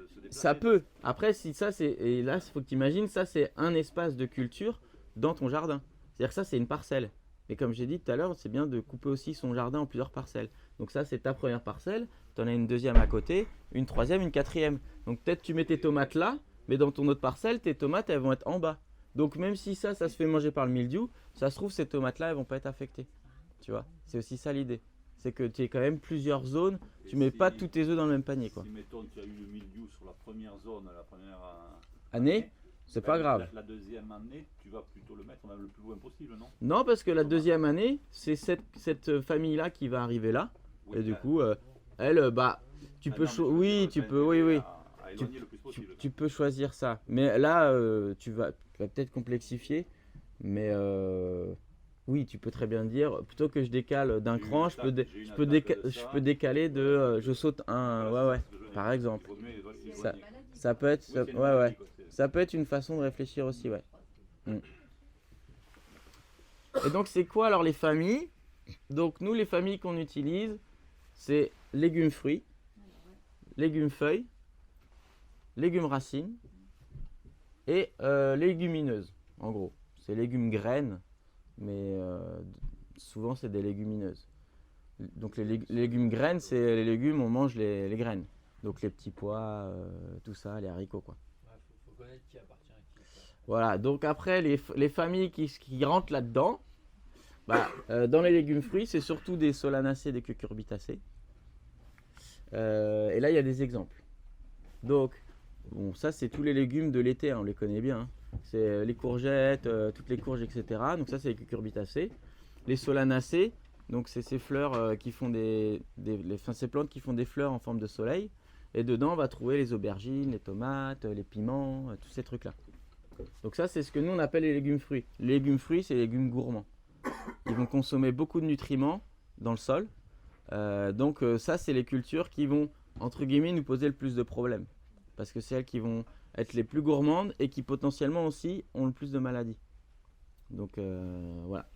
se déplacer. Ça peut. Après, si ça c'est. Et là, il faut que tu imagines, ça c'est un espace de culture dans ton jardin. C'est-à-dire que ça c'est une parcelle. Et comme j'ai dit tout à l'heure, c'est bien de couper aussi son jardin en plusieurs parcelles. Donc ça c'est ta première parcelle, tu en as une deuxième à côté, une troisième, une quatrième. Donc peut-être tu mets tes tomates là, mais dans ton autre parcelle, tes tomates elles vont être en bas. Donc même si ça se fait manger par le mildiou, ça se trouve ces tomates là elles vont pas être affectées. Tu vois, c'est aussi ça l'idée. C'est que tu as quand même plusieurs zones, tu mets pas tous tes œufs dans le même panier quoi. Si mettons tu as eu le mildiou sur la première zone, la première Année, c'est pas grave. La deuxième année, tu vas plutôt le mettre même le plus loin possible, non? Non, parce que la deuxième année, c'est cette famille-là qui va arriver là. Oui, Et du là- coup, elle, bah, tu Ah peux non, mais je veux oui, dire, tu t'as peux, oui, intérêt oui, à éloigner le plus possible. tu peux choisir ça. Mais là, tu vas peut-être complexifier, mais oui, tu peux très bien dire, plutôt que je décale d'un J'ai eu cran, une je peux, attaque- j'ai eu une je peux, attaque de je ça. peux décaler de, je saute un, Voilà, ouais, c'est ce que je veux par dire. exemple. Il vaut mieux éloigner. Ça- Maladie. Ça peut être, Oui, c'est une ouais, maladie, ouais, quoi, ça peut être une façon de réfléchir aussi, ouais. Et donc c'est quoi alors les familles? Donc nous les familles qu'on utilise, c'est légumes fruits, légumes feuilles, légumes racines et légumineuses en gros. C'est légumes graines, mais souvent c'est des légumineuses. Donc les légumes graines, c'est les légumes, on mange les graines. Donc les petits pois, tout ça, les haricots quoi. Faut connaître qui appartient à qui. Voilà, donc après les familles qui rentrent là-dedans, bah, dans les légumes fruits, c'est surtout des solanacées, des cucurbitacées. Et là, il y a des exemples. Donc, bon, ça, c'est tous les légumes de l'été, hein, on les connaît bien. Hein. C'est les courgettes, toutes les courges, etc. Donc ça, c'est les cucurbitacées. Les solanacées, donc c'est ces fleurs qui font ces plantes qui font des fleurs en forme de soleil. Et dedans, on va trouver les aubergines, les tomates, les piments, tous ces trucs-là. Donc ça, c'est ce que nous, on appelle les légumes fruits. Les légumes fruits, c'est les légumes gourmands. Ils vont consommer beaucoup de nutriments dans le sol. Donc ça, c'est les cultures qui vont, entre guillemets, nous poser le plus de problèmes. Parce que c'est elles qui vont être les plus gourmandes et qui potentiellement aussi ont le plus de maladies. Donc voilà.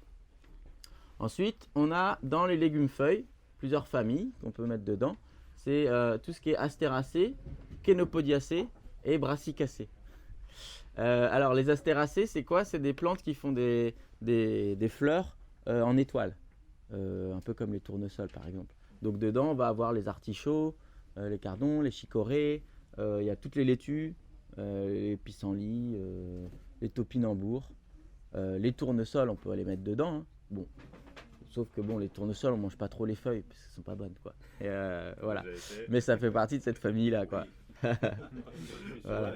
Ensuite, on a dans les légumes feuilles plusieurs familles qu'on peut mettre dedans. c'est tout ce qui est astéracées, chénopodiacées et brassicacées. Alors les astéracées, c'est quoi? C'est des plantes qui font des fleurs en étoile, un peu comme les tournesols par exemple. Donc dedans, on va avoir les artichauts, les cardons, les chicorées, il y a toutes les laitues, les pissenlits, les topinambours, les tournesols, on peut les mettre dedans. Hein. Bon, sauf que bon, les tournesols, on mange pas trop les feuilles parce qu'elles sont pas bonnes, quoi. Et voilà. J'ai essayé. Mais ça fait partie de cette famille-là, quoi. Voilà.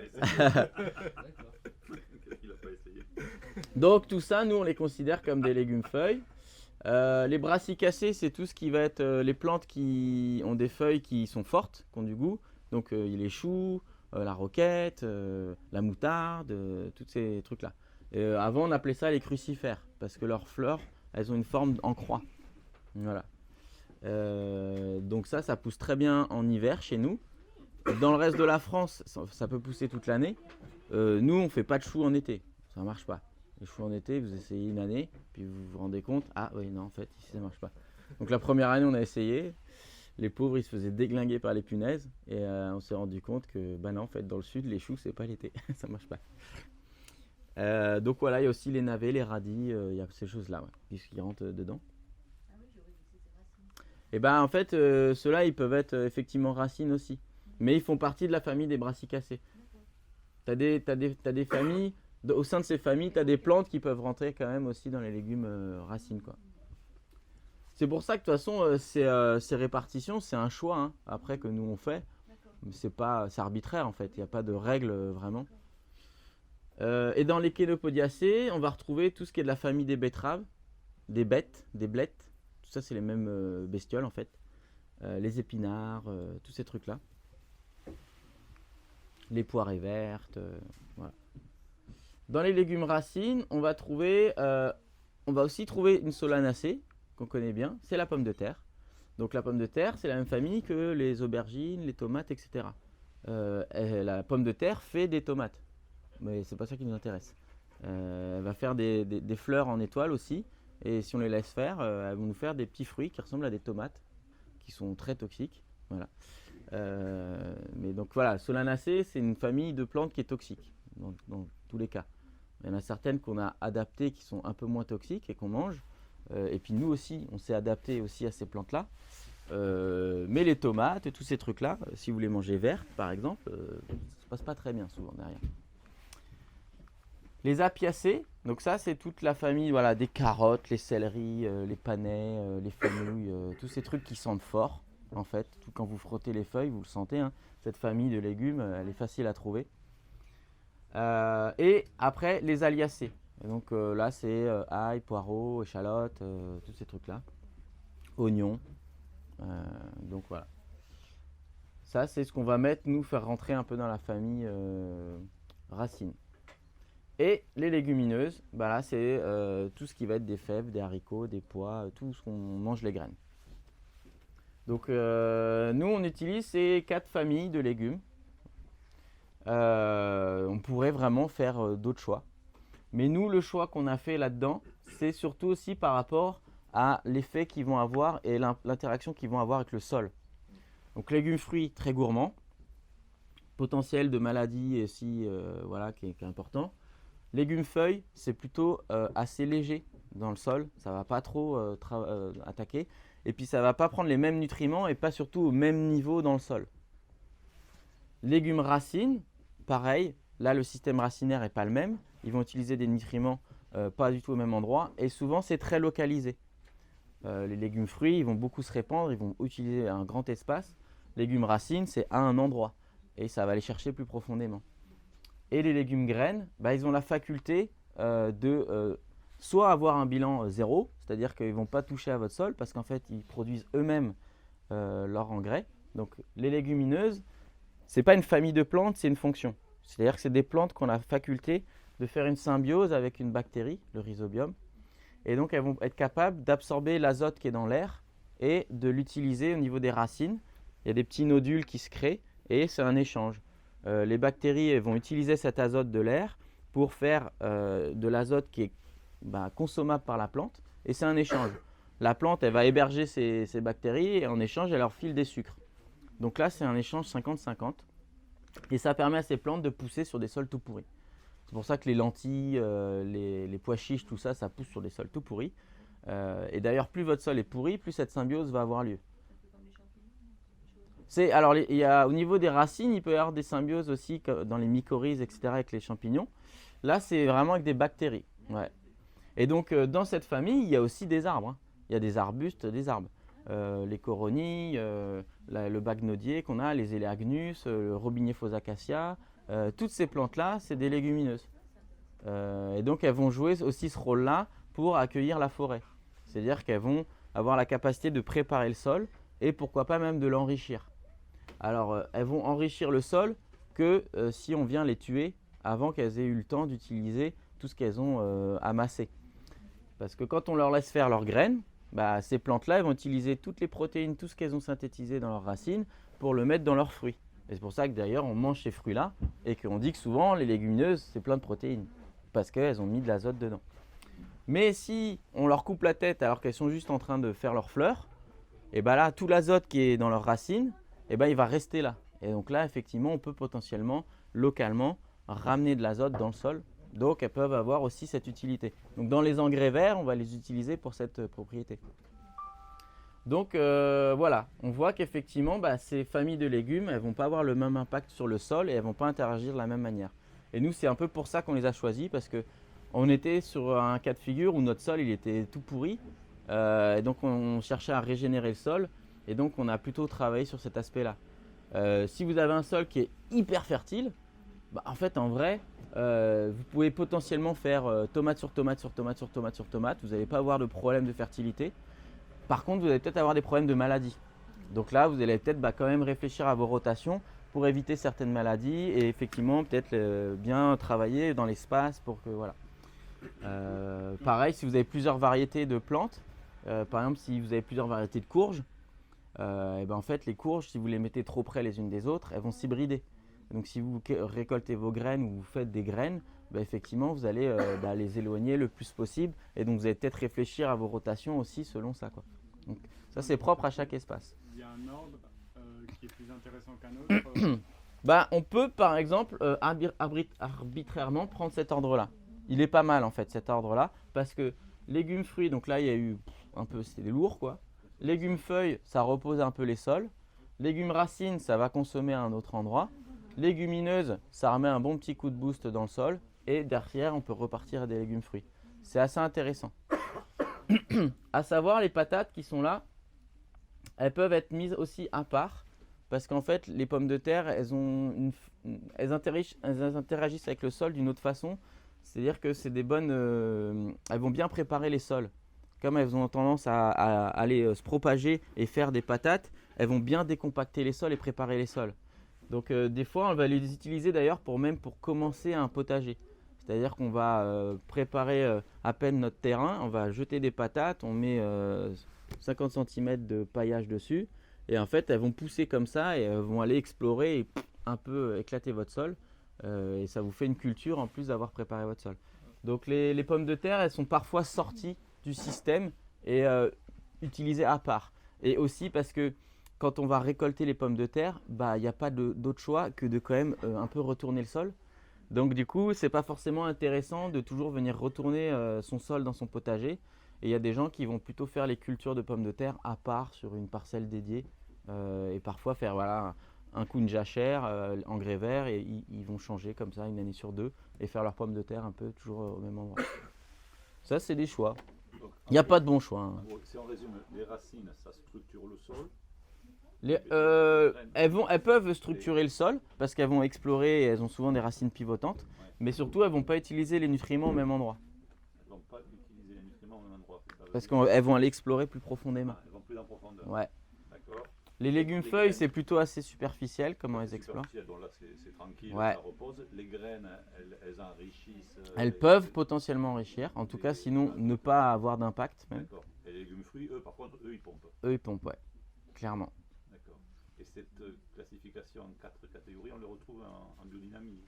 Qu'est-ce qu'il a pas essayé? Donc tout ça, nous, on les considère comme des légumes-feuilles. Les brassicacées, c'est tout ce qui va être les plantes qui ont des feuilles qui sont fortes, qui ont du goût. Donc il y a les choux, la roquette, la moutarde, tous ces trucs-là. Avant, on appelait ça les crucifères parce que leurs fleurs, elles ont une forme en croix. Voilà. Donc ça pousse très bien en hiver chez nous. Dans le reste de la France, ça peut pousser toute l'année. Nous, on fait pas de choux en été. Ça marche pas. Les choux en été, vous essayez une année, puis vous vous rendez compte, ah oui, non, en fait, ici, ça marche pas. Donc la première année, on a essayé. Les pauvres, ils se faisaient déglinguer par les punaises. Et on s'est rendu compte que, bah non, en fait, dans le sud, les choux, c'est pas l'été. Ça marche pas. Donc voilà, il y a aussi les navets, les radis, il y a ces choses-là, ouais, qui rentrent dedans. Ah oui, j'aurais dit que c'était racine. Et ben en fait, ceux-là, ils peuvent être effectivement racines aussi. Mais ils font partie de la famille des brassicacées. T'as des familles, au sein de ces familles, tu as des plantes qui peuvent rentrer quand même aussi dans les légumes racines, quoi. C'est pour ça que de toute façon, ces répartitions, c'est un choix hein, après que nous on fait. D'accord. C'est arbitraire en fait, il n'y a pas de règle vraiment. Et dans les chénopodiacées, on va retrouver tout ce qui est de la famille des betteraves, des bêtes, des blettes. Tout ça, c'est les mêmes bestioles en fait. Les épinards, tous ces trucs-là. Les poirées vertes, voilà. Dans les légumes racines, on va aussi trouver une solanacée qu'on connaît bien, c'est la pomme de terre. Donc la pomme de terre, c'est la même famille que les aubergines, les tomates, etc. La pomme de terre fait des tomates, mais c'est pas ça qui nous intéresse. Elle va faire des fleurs en étoile aussi, et si on les laisse faire, elles vont nous faire des petits fruits qui ressemblent à des tomates, qui sont très toxiques. Voilà. Mais donc voilà, Solanacées, c'est une famille de plantes qui est toxique dans tous les cas. Il y en a certaines qu'on a adaptées qui sont un peu moins toxiques et qu'on mange. Et puis nous aussi, on s'est adapté aussi à ces plantes-là. Mais les tomates et tous ces trucs-là, si vous les mangez vertes par exemple, ça ne passe pas très bien souvent derrière. Les apiacées, donc ça c'est toute la famille voilà, des carottes, les céleris, les panais, les fenouilles, tous ces trucs qui sentent fort. En fait, tout quand vous frottez les feuilles, vous le sentez, hein, cette famille de légumes, elle est facile à trouver. Et après, les aliacées. Et donc là, c'est ail, poireaux, échalotes, tous ces trucs-là. Oignons. Donc voilà. Ça, c'est ce qu'on va mettre, nous, faire rentrer un peu dans la famille racines. Et les légumineuses, bah là, c'est tout ce qui va être des fèves, des haricots, des pois, tout ce qu'on mange les graines. Donc nous on utilise ces 4 familles de légumes. On pourrait vraiment faire d'autres choix. Mais nous le choix qu'on a fait là-dedans, c'est surtout aussi par rapport à l'effet qu'ils vont avoir et l'interaction qu'ils vont avoir avec le sol. Donc légumes fruits très gourmands, potentiel de maladie aussi voilà, qui est important. Légumes feuilles, c'est plutôt assez léger dans le sol, ça ne va pas trop attaquer. Et puis ça ne va pas prendre les mêmes nutriments et pas surtout au même niveau dans le sol. Légumes racines, pareil, là le système racinaire n'est pas le même. Ils vont utiliser des nutriments pas du tout au même endroit et souvent c'est très localisé. Les légumes fruits, ils vont beaucoup se répandre, ils vont utiliser un grand espace. Légumes racines, c'est à un endroit et ça va aller chercher plus profondément. Et les légumes graines, bah, ils ont la faculté de soit avoir un bilan zéro, c'est-à-dire qu'ils ne vont pas toucher à votre sol parce qu'en fait ils produisent eux-mêmes leur engrais. Donc les légumineuses, ce n'est pas une famille de plantes, c'est une fonction. C'est-à-dire que c'est des plantes qui ont la faculté de faire une symbiose avec une bactérie, le rhizobium. Et donc elles vont être capables d'absorber l'azote qui est dans l'air et de l'utiliser au niveau des racines. Il y a des petits nodules qui se créent et c'est un échange. Les bactéries elles vont utiliser cet azote de l'air pour faire de l'azote qui est consommable par la plante et c'est un échange. La plante elle va héberger ces bactéries et en échange elle leur file des sucres. Donc là, c'est un échange 50-50. Et ça permet à ces plantes de pousser sur des sols tout pourris. C'est pour ça que les lentilles, les pois chiches, tout ça, ça pousse sur des sols tout pourris. Et d'ailleurs, plus votre sol est pourri, plus cette symbiose va avoir lieu. Alors, au niveau des racines, il peut y avoir des symbioses aussi dans les mycorhizes, etc., avec les champignons. Là, c'est vraiment avec des bactéries. Ouais. Et donc, dans cette famille, il y a aussi des arbres. Hein. Il y a des arbustes, des arbres. Les coronilles, le bagnodier qu'on a, les élagnus, le robinier Fosacacia. Toutes ces plantes-là, c'est des légumineuses. Et donc, elles vont jouer aussi ce rôle-là pour accueillir la forêt. C'est-à-dire qu'elles vont avoir la capacité de préparer le sol et pourquoi pas même de l'enrichir. Alors, elles vont enrichir le sol que si on vient les tuer avant qu'elles aient eu le temps d'utiliser tout ce qu'elles ont amassé. Parce que quand on leur laisse faire leurs graines, bah, ces plantes-là, elles vont utiliser toutes les protéines, tout ce qu'elles ont synthétisé dans leurs racines pour le mettre dans leurs fruits. Et c'est pour ça que d'ailleurs, on mange ces fruits-là et qu'on dit que souvent, les légumineuses, c'est plein de protéines parce qu'elles ont mis de l'azote dedans. Mais si on leur coupe la tête alors qu'elles sont juste en train de faire leurs fleurs, et ben là, tout l'azote qui est dans leurs racines, et ben il va rester là. Et donc là, effectivement, on peut potentiellement, localement, ramener de l'azote dans le sol. Donc, elles peuvent avoir aussi cette utilité. Donc, dans les engrais verts, on va les utiliser pour cette propriété. Donc, voilà, on voit qu'effectivement, ces familles de légumes, elles ne vont pas avoir le même impact sur le sol et elles ne vont pas interagir de la même manière. Et nous, c'est un peu pour ça qu'on les a choisis, parce qu'on était sur un cas de figure où notre sol, il était tout pourri. Et donc, on cherchait à régénérer le sol. Et donc, on a plutôt travaillé sur cet aspect-là. Si vous avez un sol qui est hyper fertile, en fait, en vrai, vous pouvez potentiellement faire tomate sur tomate sur tomate sur tomate sur tomate. Vous n'allez pas avoir de problème de fertilité. Par contre, vous allez peut-être avoir des problèmes de maladie. Donc là, vous allez peut-être quand même réfléchir à vos rotations pour éviter certaines maladies et effectivement peut-être bien travailler dans l'espace pour que voilà. Pareil, si vous avez plusieurs variétés de plantes, par exemple si vous avez plusieurs variétés de courges, en fait les courges, si vous les mettez trop près les unes des autres, elles vont s'hybrider. Donc si vous récoltez vos graines ou vous faites des graines, effectivement vous allez les éloigner le plus possible et donc vous allez peut-être réfléchir à vos rotations aussi selon ça, quoi. Donc ça c'est propre à chaque espace. Il y a un ordre qui est plus intéressant qu'un autre. On peut par exemple arbitrairement prendre cet ordre-là. Il est pas mal en fait cet ordre-là parce que légumes fruits, donc là il y a eu un peu, c'était lourd quoi. Légumes feuilles, ça repose un peu les sols. Légumes racines, ça va consommer à un autre endroit. Légumineuses, ça remet un bon petit coup de boost dans le sol. Et derrière, on peut repartir à des légumes fruits. C'est assez intéressant. À savoir, les patates qui sont là, elles peuvent être mises aussi à part. Parce qu'en fait, les pommes de terre, elles interagissent avec le sol d'une autre façon. C'est-à-dire que c'est des bonnes... elles vont bien préparer les sols. Comme elles ont tendance à aller se propager et faire des patates, elles vont bien décompacter les sols et préparer les sols. Donc des fois, on va les utiliser d'ailleurs pour commencer un potager. C'est-à-dire qu'on va préparer à peine notre terrain, on va jeter des patates, on met 50 cm de paillage dessus. Et en fait, elles vont pousser comme ça et elles vont aller explorer et un peu éclater votre sol. Et ça vous fait une culture en plus d'avoir préparé votre sol. Donc les pommes de terre, elles sont parfois sorties du système et utilisées à part. Et aussi parce que quand on va récolter les pommes de terre, il n'y a pas d'autre choix que de quand même un peu retourner le sol. Donc du coup, c'est pas forcément intéressant de toujours venir retourner son sol dans son potager. Et il y a des gens qui vont plutôt faire les cultures de pommes de terre à part sur une parcelle dédiée. Et parfois faire un coup de jachère, engrais vert, et ils vont changer comme ça une année sur deux et faire leurs pommes de terre un peu toujours au même endroit. Ça, c'est des choix. Il n'y a pas de bon choix. Hein. Si on résume, les racines, ça structure le sol. Elles peuvent structurer le sol parce qu'elles vont explorer et elles ont souvent des racines pivotantes, mais surtout elles ne vont pas utiliser les nutriments au même endroit. Elles ne vont pas utiliser les nutriments au même endroit. Parce qu'elles vont aller explorer plus profondément. Elles vont plus en profondeur. Ouais. D'accord. Les légumes feuilles, c'est plutôt assez superficiel comment elles explorent. Donc là, c'est tranquille, ouais. Ça repose. Les graines, elles enrichissent. Elles peuvent potentiellement enrichir, en tout cas, sinon ne pas avoir d'impact. D'accord. Et les légumes fruits, eux, par contre, ils pompent. Eux, ils pompent, ouais, clairement. D'accord. Et cette classification en 4 catégories, on le retrouve en biodynamie.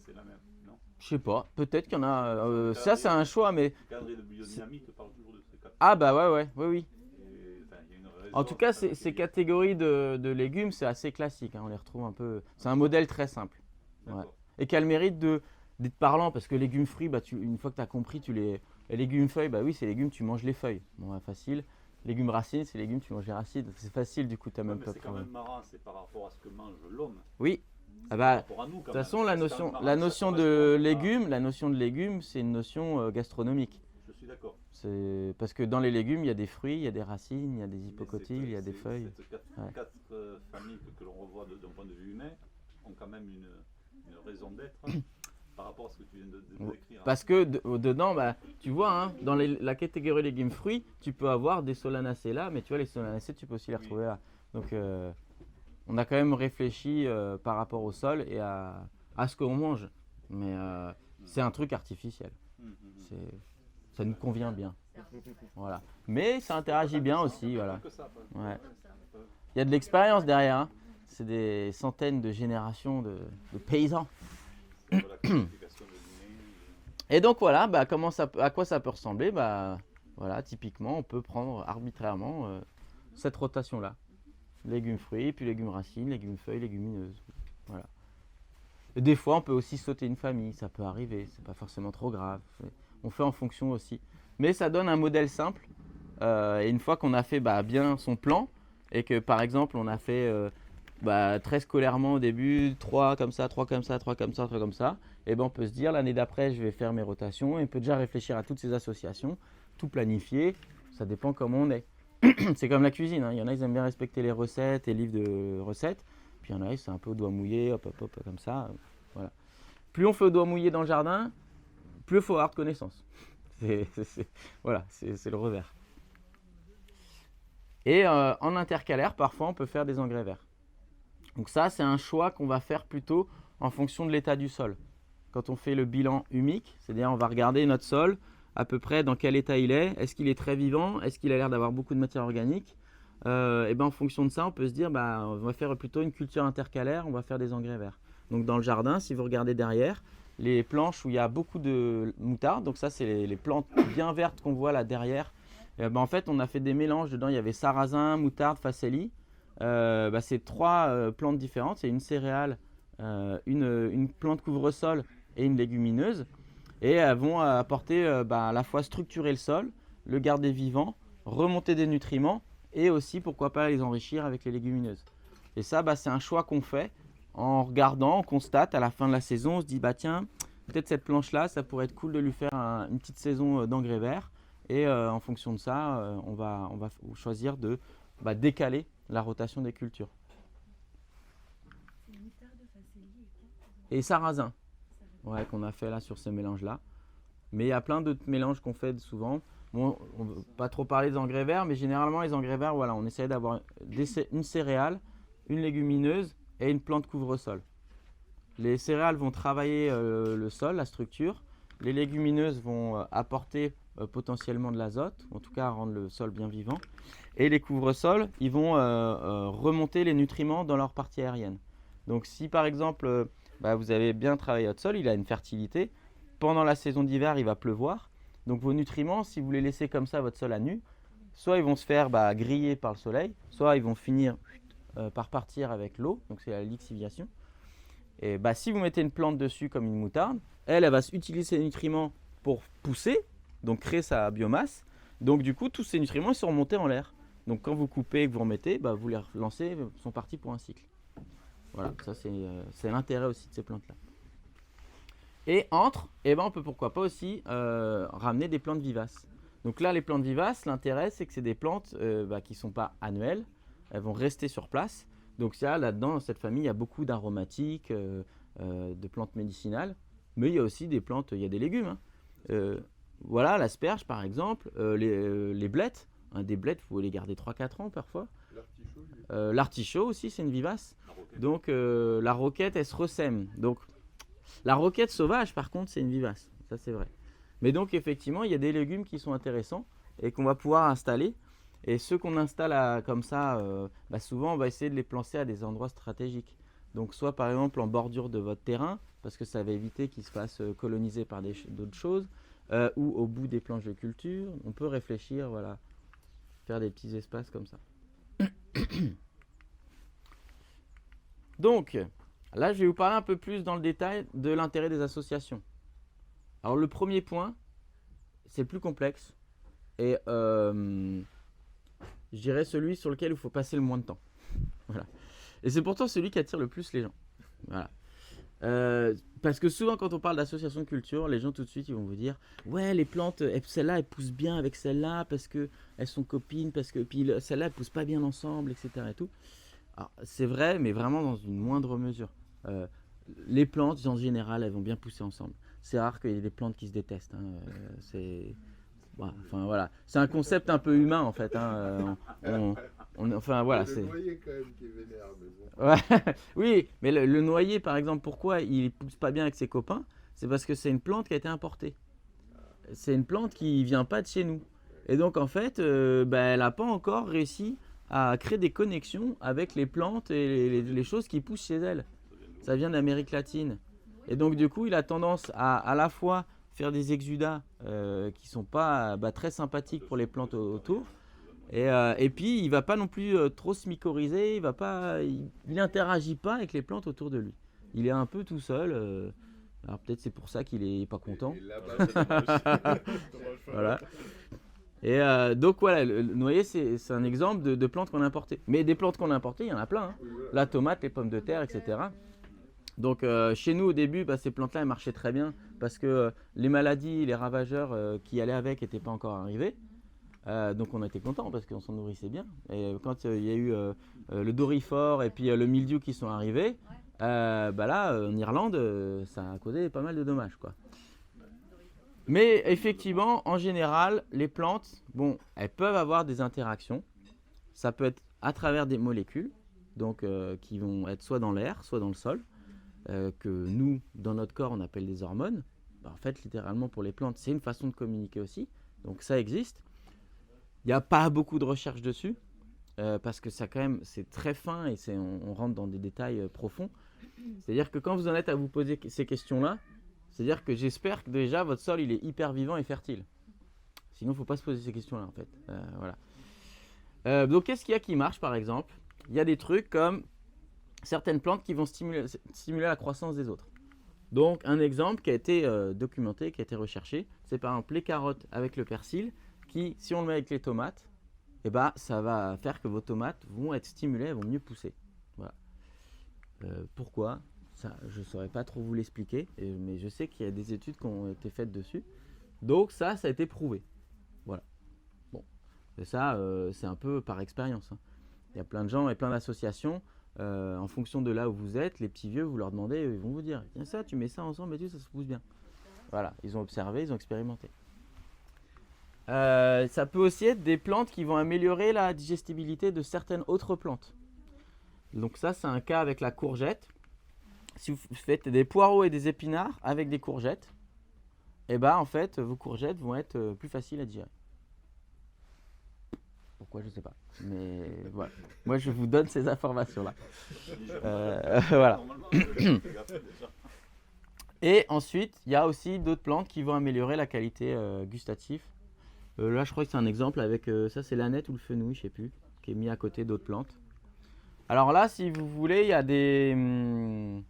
C'est la même, non? Je sais pas, peut-être qu'il y en a. Ça, c'est un choix, mais. Le cadre de biodynamie te parle toujours de ces 4. Ah, bah ouais, oui. Il y a une les En tout autres, cas, ça veut ces dire- catégories de légumes, c'est assez classique, hein, on les retrouve un peu. C'est un modèle très simple. D'accord. Et qui a le mérite d'être parlant, parce que légumes fruits, bah, une fois que tu as compris, les légumes feuilles, bah oui, c'est légumes, tu manges les feuilles. Bon, bah, facile. Légumes racines, c'est légumes, tu manges les racines. C'est facile, du coup, tu n'as Ouais, même mais pas c'est de quand problème. même marrant, c'est par rapport à ce que mange l'homme. Oui. Ah Par bah, rapport à nous, de quand toute même. façon, C'est la quand notion, même marrant, la ça notion correspond de à- légumes, c'est une notion gastronomique. Je suis d'accord. C'est parce que dans les légumes, il y a des fruits, il y a des racines, il y a des Mais hypocotyles, il y a des feuilles. Ces quatre, Ouais. quatre, familles que l'on revoit d'un point de vue humain ont quand même une raison d'être par rapport à ce que tu viens de décrire. Parce que dedans, bah, tu vois, hein, dans la catégorie légumes fruits, tu peux avoir des solanacées là, mais tu vois, les solanacées, tu peux aussi les Oui. retrouver là. Donc, on a quand même réfléchi par rapport au sol et à ce qu'on mange. Mais c'est un truc artificiel. Ça nous convient bien. Voilà. Mais ça interagit bien aussi. Voilà. Que ça, quoi. Ouais. Il y a de l'expérience derrière. Hein. C'est des centaines de générations de paysans. C'est pour la classification de l'humain. Et donc voilà, bah, à quoi ça peut ressembler, bah, voilà, typiquement, on peut prendre arbitrairement cette rotation-là. Légumes fruits, puis légumes racines, légumes feuilles, légumineuses. Voilà. Et des fois, on peut aussi sauter une famille, ça peut arriver, c'est pas forcément trop grave. On fait en fonction aussi. Mais ça donne un modèle simple. Et une fois qu'on a fait bien son plan, et que par exemple, on a fait très scolairement au début, 3 comme ça, 3 comme ça, 3 comme ça, 3 comme ça, et ben on peut se dire l'année d'après, je vais faire mes rotations, et on peut déjà réfléchir à toutes ces associations, tout planifier, ça dépend comment on est. C'est comme la cuisine, hein. Il y en a, ils aiment bien respecter les recettes et livres de recettes, puis il y en a, c'est un peu au doigt mouillé, hop, hop, hop, comme ça. Voilà. Plus on fait au doigt mouillé dans le jardin, plus il faut avoir de connaissances. Voilà, c'est le revers. Et en intercalaire, parfois, on peut faire des engrais verts. Donc ça, c'est un choix qu'on va faire plutôt en fonction de l'état du sol. Quand on fait le bilan humique, c'est-à-dire on va regarder notre sol, à peu près dans quel état il est. Est-ce qu'il est très vivant? Est-ce qu'il a l'air d'avoir beaucoup de matière organique? Et ben en fonction de ça, on peut se dire, on va faire plutôt une culture intercalaire, on va faire des engrais verts. Donc dans le jardin, si vous regardez derrière, les planches où il y a beaucoup de moutarde, donc ça c'est les plantes bien vertes qu'on voit là derrière. En fait, on a fait des mélanges dedans, il y avait sarrasin, moutarde, facélie. C'est 3 plantes différentes, c'est une céréale, une plante couvre-sol et une légumineuse. Et elles vont apporter à la fois structurer le sol, le garder vivant, remonter des nutriments et aussi pourquoi pas les enrichir avec les légumineuses. Et ça, c'est un choix qu'on fait en regardant, on constate à la fin de la saison, on se dit tiens, peut-être cette planche-là, ça pourrait être cool de lui faire une petite saison d'engrais verts. Et en fonction de ça, on va choisir de décaler la rotation des cultures. Et sarrasin, ouais, qu'on a fait là sur ces mélanges-là. Mais il y a plein d'autres mélanges qu'on fait souvent. Bon, on ne veut pas trop parler des engrais verts, mais généralement les engrais verts, voilà, on essaie d'avoir une céréale, une légumineuse et une plante couvre-sol. Les céréales vont travailler le sol, la structure. Les légumineuses vont apporter potentiellement de l'azote, en tout cas rendre le sol bien vivant. Et les couvre-sols, ils vont remonter les nutriments dans leur partie aérienne. Donc si par exemple, vous avez bien travaillé votre sol, il a une fertilité, pendant la saison d'hiver, il va pleuvoir. Donc vos nutriments, si vous les laissez comme ça, votre sol à nu, soit ils vont se faire griller par le soleil, soit ils vont finir par partir avec l'eau, donc c'est la lixiviation. Et si vous mettez une plante dessus comme une moutarde, elle va utiliser ses nutriments pour pousser, donc créer sa biomasse. Donc du coup, tous ces nutriments ils sont remontés en l'air. Donc quand vous coupez et que vous remettez, vous les relancez, ils sont partis pour un cycle. Voilà, ça c'est l'intérêt aussi de ces plantes-là. Et entre, on peut pourquoi pas aussi ramener des plantes vivaces. Donc là, les plantes vivaces, l'intérêt c'est que c'est des plantes qui ne sont pas annuelles, elles vont rester sur place. Donc là-dedans, dans cette famille, il y a beaucoup d'aromatiques, de plantes médicinales, mais il y a aussi des plantes, il y a des légumes. Voilà, l'asperge par exemple, les blettes. Des blettes, vous pouvez les garder 3-4 ans parfois. L'artichaut, L'artichaut aussi, c'est une vivace. La roquette. Donc la roquette, elle se ressème. Donc la roquette sauvage, par contre, c'est une vivace. Ça, c'est vrai. Mais donc effectivement, il y a des légumes qui sont intéressants et qu'on va pouvoir installer. Et ceux qu'on installe comme ça, souvent, on va essayer de les planter à des endroits stratégiques. Donc soit par exemple en bordure de votre terrain, parce que ça va éviter qu'ils se fassent coloniser par d'autres choses, ou au bout des planches de culture. On peut réfléchir, voilà, faire des petits espaces comme ça. Donc, là, je vais vous parler un peu plus dans le détail de l'intérêt des associations. Alors, le premier point, c'est le plus complexe et je dirais celui sur lequel il faut passer le moins de temps. Voilà. Et c'est pourtant celui qui attire le plus les gens. Voilà. Parce que souvent, quand on parle d'association de culture, les gens tout de suite ils vont vous dire ouais, les plantes, celle-là elle pousse bien avec celle-là parce qu'elles sont copines, parce que puis celle-là elle pousse pas bien ensemble, etc. Et tout. Alors, c'est vrai, mais vraiment dans une moindre mesure. Les plantes, en général, elles vont bien pousser ensemble. C'est rare qu'il y ait des plantes qui se détestent. Hein. Enfin, voilà. C'est un concept un peu humain, en fait. Hein. Enfin, voilà. Le C'est... noyer, quand même, qui est vénère, mais bon. Ouais. Oui, mais le noyer, par exemple, pourquoi il ne pousse pas bien avec ses copains? C'est parce que c'est une plante qui a été importée. C'est une plante qui ne vient pas de chez nous. Et donc, en fait, elle n'a pas encore réussi à créer des connexions avec les plantes et les choses qui poussent chez elle. Ça vient d'Amérique latine. Et donc du coup, il a tendance à la fois faire des exudats qui sont pas très sympathiques pour les plantes autour. Et puis, il va pas non plus trop se mycorhizer, il n'interagit pas avec les plantes autour de lui. Il est un peu tout seul. Alors peut-être c'est pour ça qu'il est pas content. Et là-bas, c'est dommage. Voilà. Et donc voilà, le noyer c'est un exemple de plantes qu'on a importées. Mais des plantes qu'on a importées, il y en a plein. Hein. Oui, voilà. La tomate, les pommes de terre, etc. Donc chez nous au début, ces plantes-là elles marchaient très bien parce que les maladies, les ravageurs qui allaient avec n'étaient pas encore arrivés. Donc on était contents parce qu'on s'en nourrissait bien. Et quand il y a eu le doryphore et puis le mildiou qui sont arrivés, là en Irlande, ça a causé pas mal de dommages, quoi. Mais effectivement, en général, les plantes, elles peuvent avoir des interactions. Ça peut être à travers des molécules, donc qui vont être soit dans l'air, soit dans le sol, que nous, dans notre corps, on appelle des hormones. En fait, littéralement, pour les plantes, c'est une façon de communiquer aussi. Donc ça existe. Il n'y a pas beaucoup de recherche dessus, parce que ça, quand même, c'est très fin et on rentre dans des détails profonds. C'est-à-dire que quand vous en êtes à vous poser ces questions-là, c'est-à-dire que j'espère que déjà votre sol il est hyper vivant et fertile. Sinon, il ne faut pas se poser ces questions-là en fait. Voilà. Donc, qu'est-ce qu'il y a qui marche par exemple? Il y a des trucs comme certaines plantes qui vont stimuler la croissance des autres. Donc, un exemple qui a été documenté, qui a été recherché, c'est par exemple les carottes avec le persil qui, si on le met avec les tomates, ça va faire que vos tomates vont être stimulées, elles vont mieux pousser. Voilà. Pourquoi? Ça, je ne saurais pas trop vous l'expliquer, mais je sais qu'il y a des études qui ont été faites dessus. Donc ça a été prouvé. Voilà. Bon, et ça, c'est un peu par expérience. Hein. Il y a plein de gens et plein d'associations, en fonction de là où vous êtes, les petits vieux, vous leur demandez, ils vont vous dire, tiens ça, tu mets ça ensemble et tout, ça se pousse bien. Voilà, ils ont observé, ils ont expérimenté. Ça peut aussi être des plantes qui vont améliorer la digestibilité de certaines autres plantes. Donc ça, c'est un cas avec la courgette. Si vous faites des poireaux et des épinards avec des courgettes, en fait, vos courgettes vont être plus faciles à digérer. Pourquoi, je ne sais pas. Mais voilà. Moi, je vous donne ces informations-là. Voilà. Et ensuite, il y a aussi d'autres plantes qui vont améliorer la qualité gustative. Là, je crois que c'est un exemple avec, ça c'est l'aneth ou le fenouil, je ne sais plus, qui est mis à côté d'autres plantes. Alors là, si vous voulez, il y a des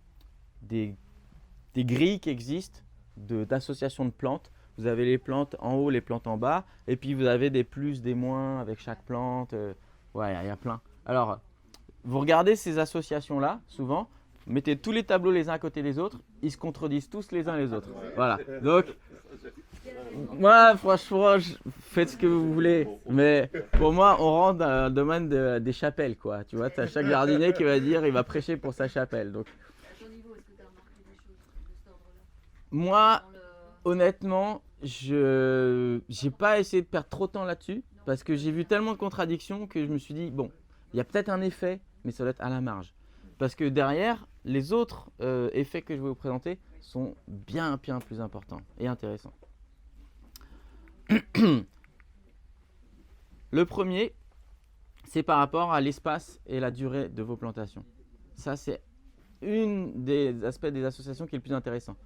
grilles qui existent d'associations de plantes. Vous avez les plantes en haut, les plantes en bas, et puis vous avez des plus, des moins avec chaque plante. Ouais, il y a plein. Alors, vous regardez ces associations-là, souvent, mettez tous les tableaux les uns à côté des autres, ils se contredisent tous les uns les autres. Voilà. Donc, moi, franchement, faites ce que vous voulez. Mais pour moi, on rentre dans le domaine des chapelles, quoi. Tu vois, tu as chaque jardinier qui va dire, il va prêcher pour sa chapelle. Donc, À ton niveau, est-ce que tu as remarqué des choses de cet ordre-là? moi, Dans le- honnêtement, je n'ai pas essayé de perdre trop de temps là-dessus parce que j'ai vu tellement de contradictions que je me suis dit, bon, il y a peut-être un effet, mais ça doit être à la marge. Parce que derrière, les autres effets que je vais vous présenter sont bien plus importants et intéressants. Le premier, c'est par rapport à l'espace et la durée de vos plantations. Ça, c'est un des aspects des associations qui est le plus intéressant.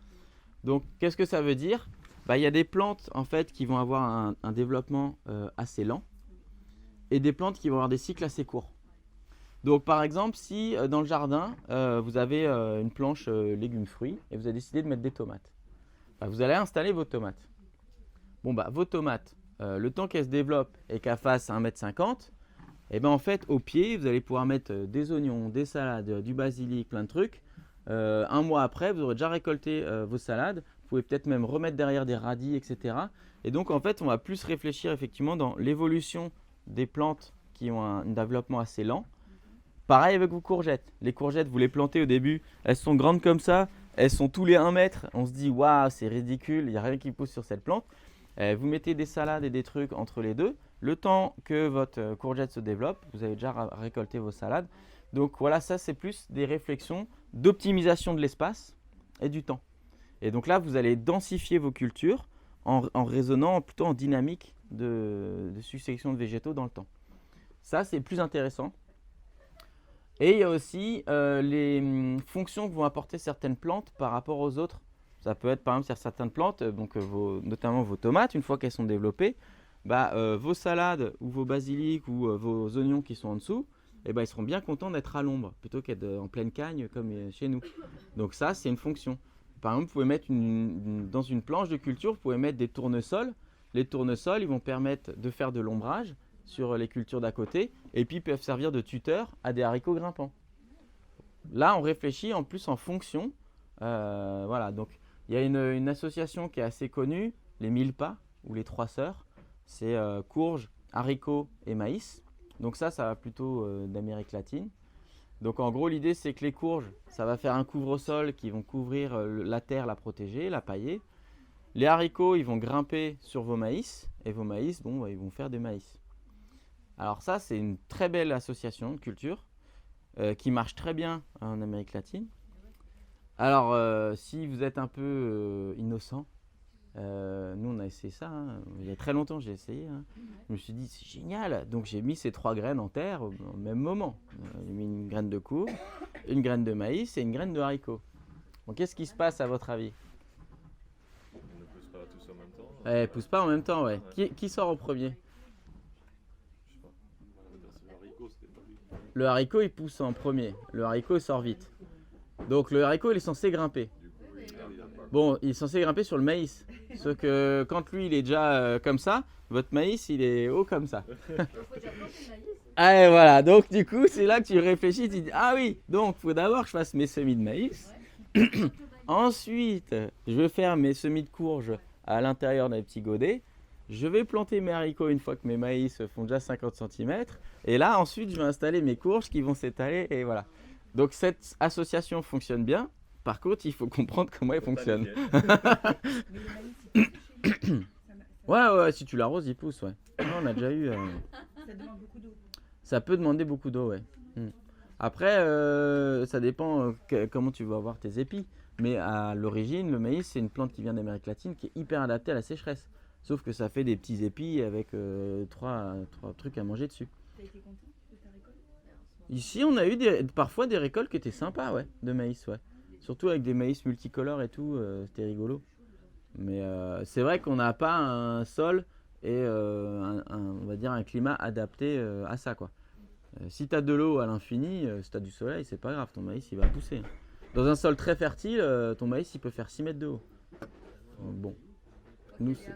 Donc, qu'est-ce que ça veut dire? Il y a des plantes en fait, qui vont avoir un développement assez lent et des plantes qui vont avoir des cycles assez courts. Donc par exemple, si dans le jardin, vous avez une planche légumes-fruits et vous avez décidé de mettre des tomates, bah, vous allez installer vos tomates. Bon, bah, vos tomates, le temps qu'elles se développent et qu'elles fassent 1,50 m, et ben en fait, au pied, vous allez pouvoir mettre des oignons, des salades, du basilic, plein de trucs. Un mois après, vous aurez déjà récolté vos salades. Vous pouvez peut-être même remettre derrière des radis, etc. Et donc, en fait, on va plus réfléchir effectivement dans l'évolution des plantes qui ont un développement assez lent. Pareil avec vos courgettes. Les courgettes, vous les plantez au début, elles sont grandes comme ça, elles sont tous les 1 mètre. On se dit, waouh, c'est ridicule, il n'y a rien qui pousse sur cette plante. Vous mettez des salades et des trucs entre les deux. Le temps que votre courgette se développe, vous avez déjà récolté vos salades. Donc voilà, ça c'est plus des réflexions d'optimisation de l'espace et du temps. Et donc là, vous allez densifier vos cultures en raisonnant plutôt en dynamique de succession de végétaux dans le temps. Ça, c'est plus intéressant. Et il y a aussi les fonctions que vont apporter certaines plantes par rapport aux autres. Ça peut être par exemple sur certaines plantes, donc notamment vos tomates, une fois qu'elles sont développées, vos salades ou vos basilics ou vos oignons qui sont en dessous, ils seront bien contents d'être à l'ombre plutôt qu'être en pleine cagne comme chez nous. Donc ça, c'est une fonction. Par exemple, vous pouvez mettre dans une planche de culture, vous pouvez mettre des tournesols. Les tournesols, ils vont permettre de faire de l'ombrage sur les cultures d'à côté et puis peuvent servir de tuteur à des haricots grimpants. Là, on réfléchit en plus en fonction. Voilà, donc il y a une association qui est assez connue, les 1000 pas ou les 3 sœurs. C'est courge, haricots et maïs. Donc ça va plutôt d'Amérique latine. Donc en gros, l'idée c'est que les courges, ça va faire un couvre-sol qui vont couvrir la terre, la protéger, la pailler. Les haricots, ils vont grimper sur vos maïs. Et vos maïs, ils vont faire des maïs. Alors ça, c'est une très belle association de culture qui marche très bien en Amérique latine. Alors, si vous êtes un peu innocent, nous on a essayé ça, il y a très longtemps j'ai essayé. Je me suis dit c'est génial, donc j'ai mis ces 3 graines en terre au même moment. J'ai mis une graine de courge, une graine de maïs et une graine de haricot. Donc qu'est-ce qui se passe à votre avis? Ils ne poussent pas tous en même temps. Ils poussent pas en même temps, ouais. Qui sort en premier? Je sais pas. Le haricot, c'était pas lui. Le haricot il pousse en premier, le haricot il sort vite. Donc le haricot il est censé grimper. Bon, il est censé grimper sur le maïs. Sauf que quand lui il est déjà comme ça, votre maïs il est haut comme ça. Il faut déjà planter le maïs. Ah et voilà, donc du coup c'est là que tu réfléchis, tu dis ah oui, donc il faut d'abord que je fasse mes semis de maïs. Ensuite, je vais faire mes semis de courge à l'intérieur d'un petit godet. Je vais planter mes haricots une fois que mes maïs font déjà 50 cm. Et là ensuite je vais installer mes courges qui vont s'étaler et voilà. Donc cette association fonctionne bien. Par contre, il faut comprendre comment elle fonctionne. Ouais, si tu l'arroses, il pousse, ouais. Non, on a déjà eu. Ça demande beaucoup d'eau. Ça peut demander beaucoup d'eau, ouais. Après, ça dépend comment tu vas avoir tes épis. Mais à l'origine, le maïs, c'est une plante qui vient d'Amérique latine qui est hyper adaptée à la sécheresse. Sauf que ça fait des petits épis avec 3 trucs à manger dessus. T'as été content de ta récolte? Ici, on a eu parfois des récoltes qui étaient sympas, ouais, de maïs, ouais. Surtout avec des maïs multicolores et tout, c'était rigolo. Mais c'est vrai qu'on n'a pas un sol et on va dire un climat adapté à ça, quoi. Si tu as de l'eau à l'infini, si tu as du soleil, c'est pas grave, ton maïs il va pousser. Dans un sol très fertile, ton maïs il peut faire 6 mètres de haut. Donc, bon, nous c'est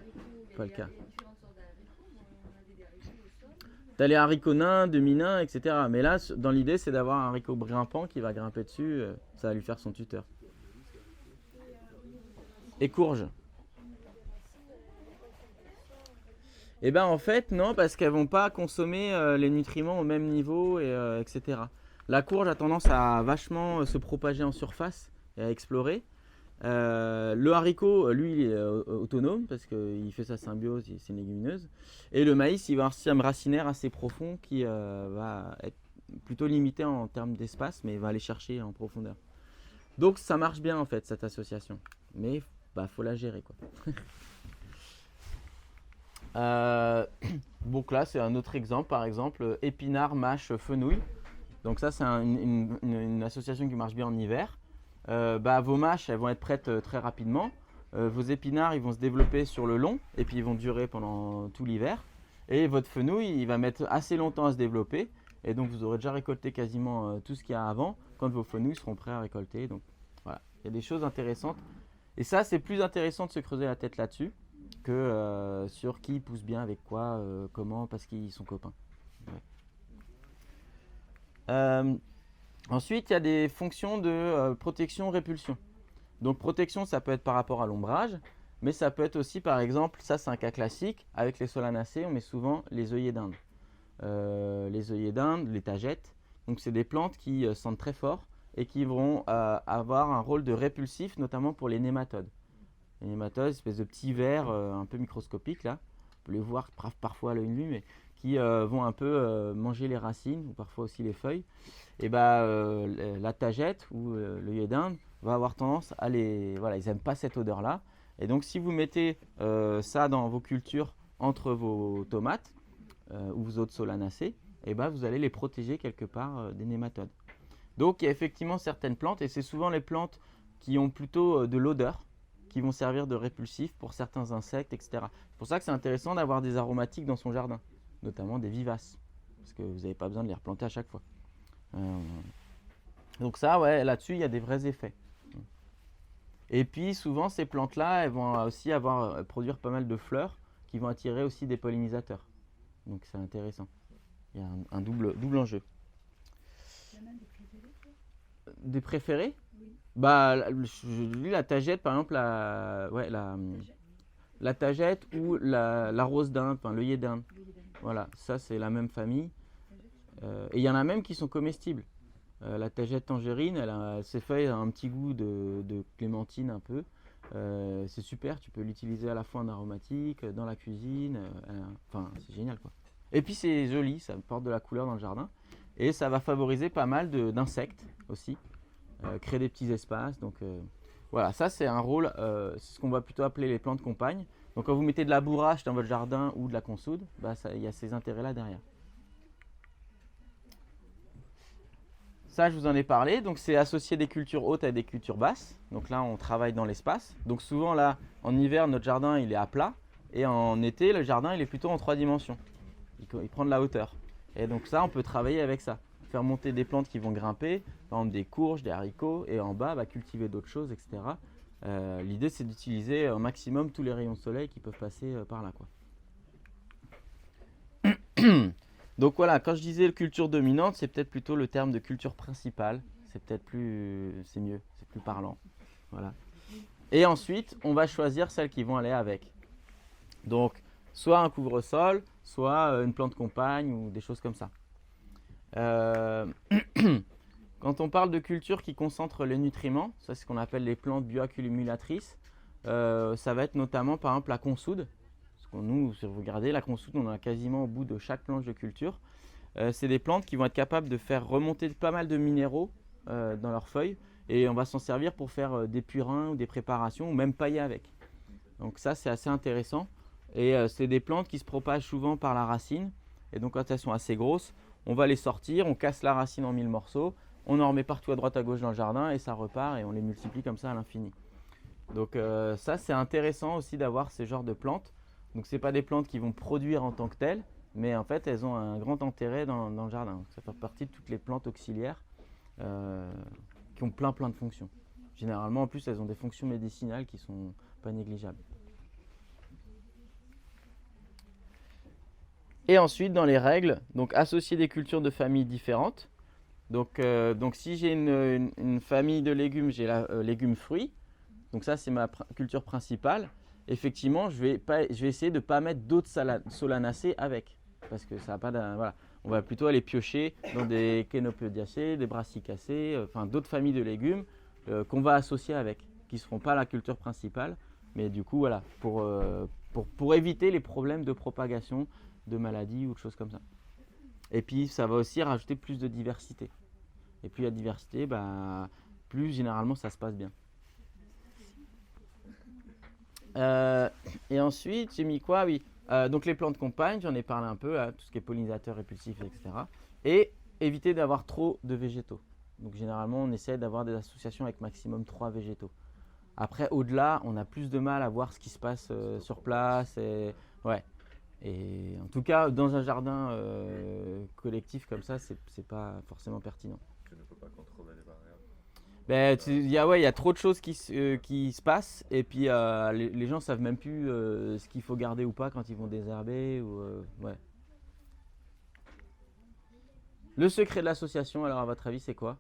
pas le cas. Il y a différentes sortes d'haricots. On a des haricots au sol. T'as les haricots nains, demi-nains, etc. Mais là, dans l'idée, c'est d'avoir un haricot grimpant qui va grimper dessus. Ça va lui faire son tuteur. Et courge. Eh bien, en fait, non, parce qu'elles vont pas consommer les nutriments au même niveau, etc. La courge a tendance à vachement se propager en surface et à explorer. Le haricot, lui, il est autonome parce qu'il fait sa symbiose, c'est une légumineuse. Et le maïs, il va avoir un système racinaire assez profond qui va être plutôt limité en termes d'espace, mais il va aller chercher en profondeur. Donc ça marche bien en fait, cette association. Mais faut la gérer, quoi. Donc là, c'est un autre exemple, par exemple, épinards, mâche, fenouil. Donc ça, c'est une association qui marche bien en hiver. Vos mâches, elles vont être prêtes très rapidement. Vos épinards, ils vont se développer sur le long et puis ils vont durer pendant tout l'hiver. Et votre fenouil, il va mettre assez longtemps à se développer. Et donc vous aurez déjà récolté quasiment tout ce qu'il y a avant quand vos fenouils seront prêts à récolter. Donc voilà, il y a des choses intéressantes. Et ça, c'est plus intéressant de se creuser la tête là-dessus que sur qui pousse bien avec quoi, comment, parce qu'ils sont copains. Ouais. Ensuite, il y a des fonctions de protection-répulsion. Donc protection, ça peut être par rapport à l'ombrage, mais ça peut être aussi, par exemple, ça c'est un cas classique, avec les solanacées, on met souvent les œillets d'Inde. Les œillets d'Inde, les tagettes, donc c'est des plantes qui sentent très fort et qui vont avoir un rôle de répulsif, notamment pour les nématodes. Les nématodes, espèce de petits vers un peu microscopiques là, on peut les voir parfois à l'œil nu, mais qui vont un peu manger les racines ou parfois aussi les feuilles. Et la tagette ou l'œillet d'Inde va avoir tendance à voilà, ils n'aiment pas cette odeur-là. Et donc si vous mettez ça dans vos cultures entre vos tomates ou vos autres solanacées, et vous allez les protéger quelque part des nématodes. Donc il y a effectivement certaines plantes, et c'est souvent les plantes qui ont plutôt de l'odeur, qui vont servir de répulsif pour certains insectes, etc. C'est pour ça que c'est intéressant d'avoir des aromatiques dans son jardin, notamment des vivaces, parce que vous n'avez pas besoin de les replanter à chaque fois. Donc ça, ouais, là-dessus, il y a des vrais effets. Et puis souvent, ces plantes-là, elles vont aussi produire pas mal de fleurs qui vont attirer aussi des pollinisateurs. Donc c'est intéressant. Il y a un double enjeu. Il y en a des préférés, toi? Des préférés? Oui. Je dis la tagette, par exemple, la tagette ou la rose d'Inde, enfin l'œillet d'Inde. Voilà, ça c'est la même famille. Et il y en a même qui sont comestibles. La tagette tangerine, ses feuilles ont un petit goût de clémentine un peu. C'est super, tu peux l'utiliser à la fois en aromatique, dans la cuisine. Enfin, c'est génial quoi. Et puis c'est joli, ça porte de la couleur dans le jardin. Et ça va favoriser pas mal d'insectes aussi. Créer des petits espaces. Donc voilà, ça c'est un rôle, c'est ce qu'on va plutôt appeler les plantes compagnes. Donc quand vous mettez de la bourrache dans votre jardin ou de la consoude, il y a ces intérêts-là derrière. Ça, je vous en ai parlé. Donc, c'est associer des cultures hautes à des cultures basses. Donc là, on travaille dans l'espace. Donc souvent, là, en hiver, notre jardin, il est à plat. Et en été, le jardin, il est plutôt en 3 dimensions. Il prend de la hauteur. Et donc ça, on peut travailler avec ça. Faire monter des plantes qui vont grimper, par exemple des courges, des haricots. Et en bas, cultiver d'autres choses, etc. L'idée, c'est d'utiliser au maximum tous les rayons de soleil qui peuvent passer par là, quoi. Donc voilà, quand je disais culture dominante, c'est peut-être plutôt le terme de culture principale. C'est peut-être c'est mieux, c'est plus parlant. Voilà. Et ensuite, on va choisir celles qui vont aller avec. Donc, soit un couvre-sol, soit une plante compagne ou des choses comme ça. Quand on parle de culture qui concentre les nutriments, ça c'est ce qu'on appelle les plantes bioaccumulatrices. Ça va être notamment par exemple la consoude. Nous, si vous regardez, la consoude, on en a quasiment au bout de chaque planche de culture. C'est des plantes qui vont être capables de faire remonter pas mal de minéraux dans leurs feuilles. Et on va s'en servir pour faire des purins ou des préparations, ou même pailler avec. Donc ça, c'est assez intéressant. Et c'est des plantes qui se propagent souvent par la racine. Et donc quand elles sont assez grosses, on va les sortir, on casse la racine en 1000 morceaux, on en remet partout à droite à gauche dans le jardin et ça repart et on les multiplie comme ça à l'infini. Donc ça, c'est intéressant aussi d'avoir ce genre de plantes. Donc ce n'est pas des plantes qui vont produire en tant que telles, mais en fait elles ont un grand intérêt dans le jardin. Donc, ça fait partie de toutes les plantes auxiliaires qui ont plein de fonctions. Généralement en plus elles ont des fonctions médicinales qui ne sont pas négligeables. Et ensuite dans les règles, donc associer des cultures de familles différentes. Donc si j'ai une famille de légumes, j'ai légumes fruits, donc ça c'est ma culture principale. Effectivement, je vais essayer de ne pas mettre d'autres solanacées avec, parce que ça n'a pas voilà. On va plutôt aller piocher dans des Chenopodiacées, des Brassicacées, enfin d'autres familles de légumes qu'on va associer avec, qui ne seront pas la culture principale, mais du coup voilà, pour éviter les problèmes de propagation de maladies ou de choses comme ça. Et puis ça va aussi rajouter plus de diversité. Et plus il y a de diversité, plus généralement ça se passe bien. Et ensuite, j'ai mis quoi? Oui, donc les plantes compagnes, j'en ai parlé un peu, tout ce qui est pollinisateur, répulsif, etc. Et éviter d'avoir trop de végétaux. Donc généralement, on essaie d'avoir des associations avec maximum 3 végétaux. Après, au-delà, on a plus de mal à voir ce qui se passe sur place. Et, ouais. Et en tout cas, dans un jardin collectif comme ça, c'est pas forcément pertinent. Tu ne peux pas contrôler les variables. Ben, il y a trop de choses qui se passent et puis les gens savent même plus ce qu'il faut garder ou pas quand ils vont désherber. Ouais. Le secret de l'association, alors à votre avis, c'est quoi?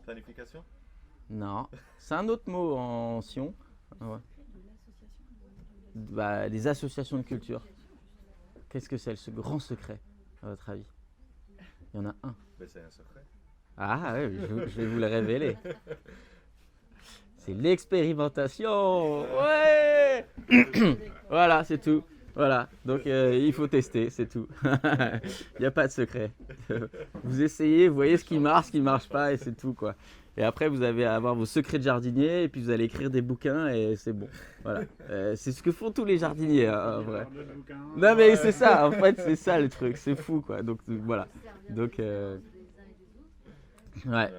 Planification? Non, c'est un autre mot en sion. Ah ouais. Bah, les associations de culture. Qu'est-ce que c'est ce grand secret, à votre avis? Il y en a un. Mais c'est un secret. Ah ouais, je vais vous le révéler. C'est l'expérimentation. Ouais. Voilà, c'est tout. Voilà, donc il faut tester, c'est tout. Il n'y a pas de secret. Vous essayez, vous voyez ce qui marche pas et c'est tout quoi. Et après vous allez avoir vos secrets de jardinier et puis vous allez écrire des bouquins et c'est bon. Voilà, c'est ce que font tous les jardiniers en vrai. Non mais c'est ça, en fait c'est ça le truc, c'est fou quoi. Donc voilà. Donc ouais.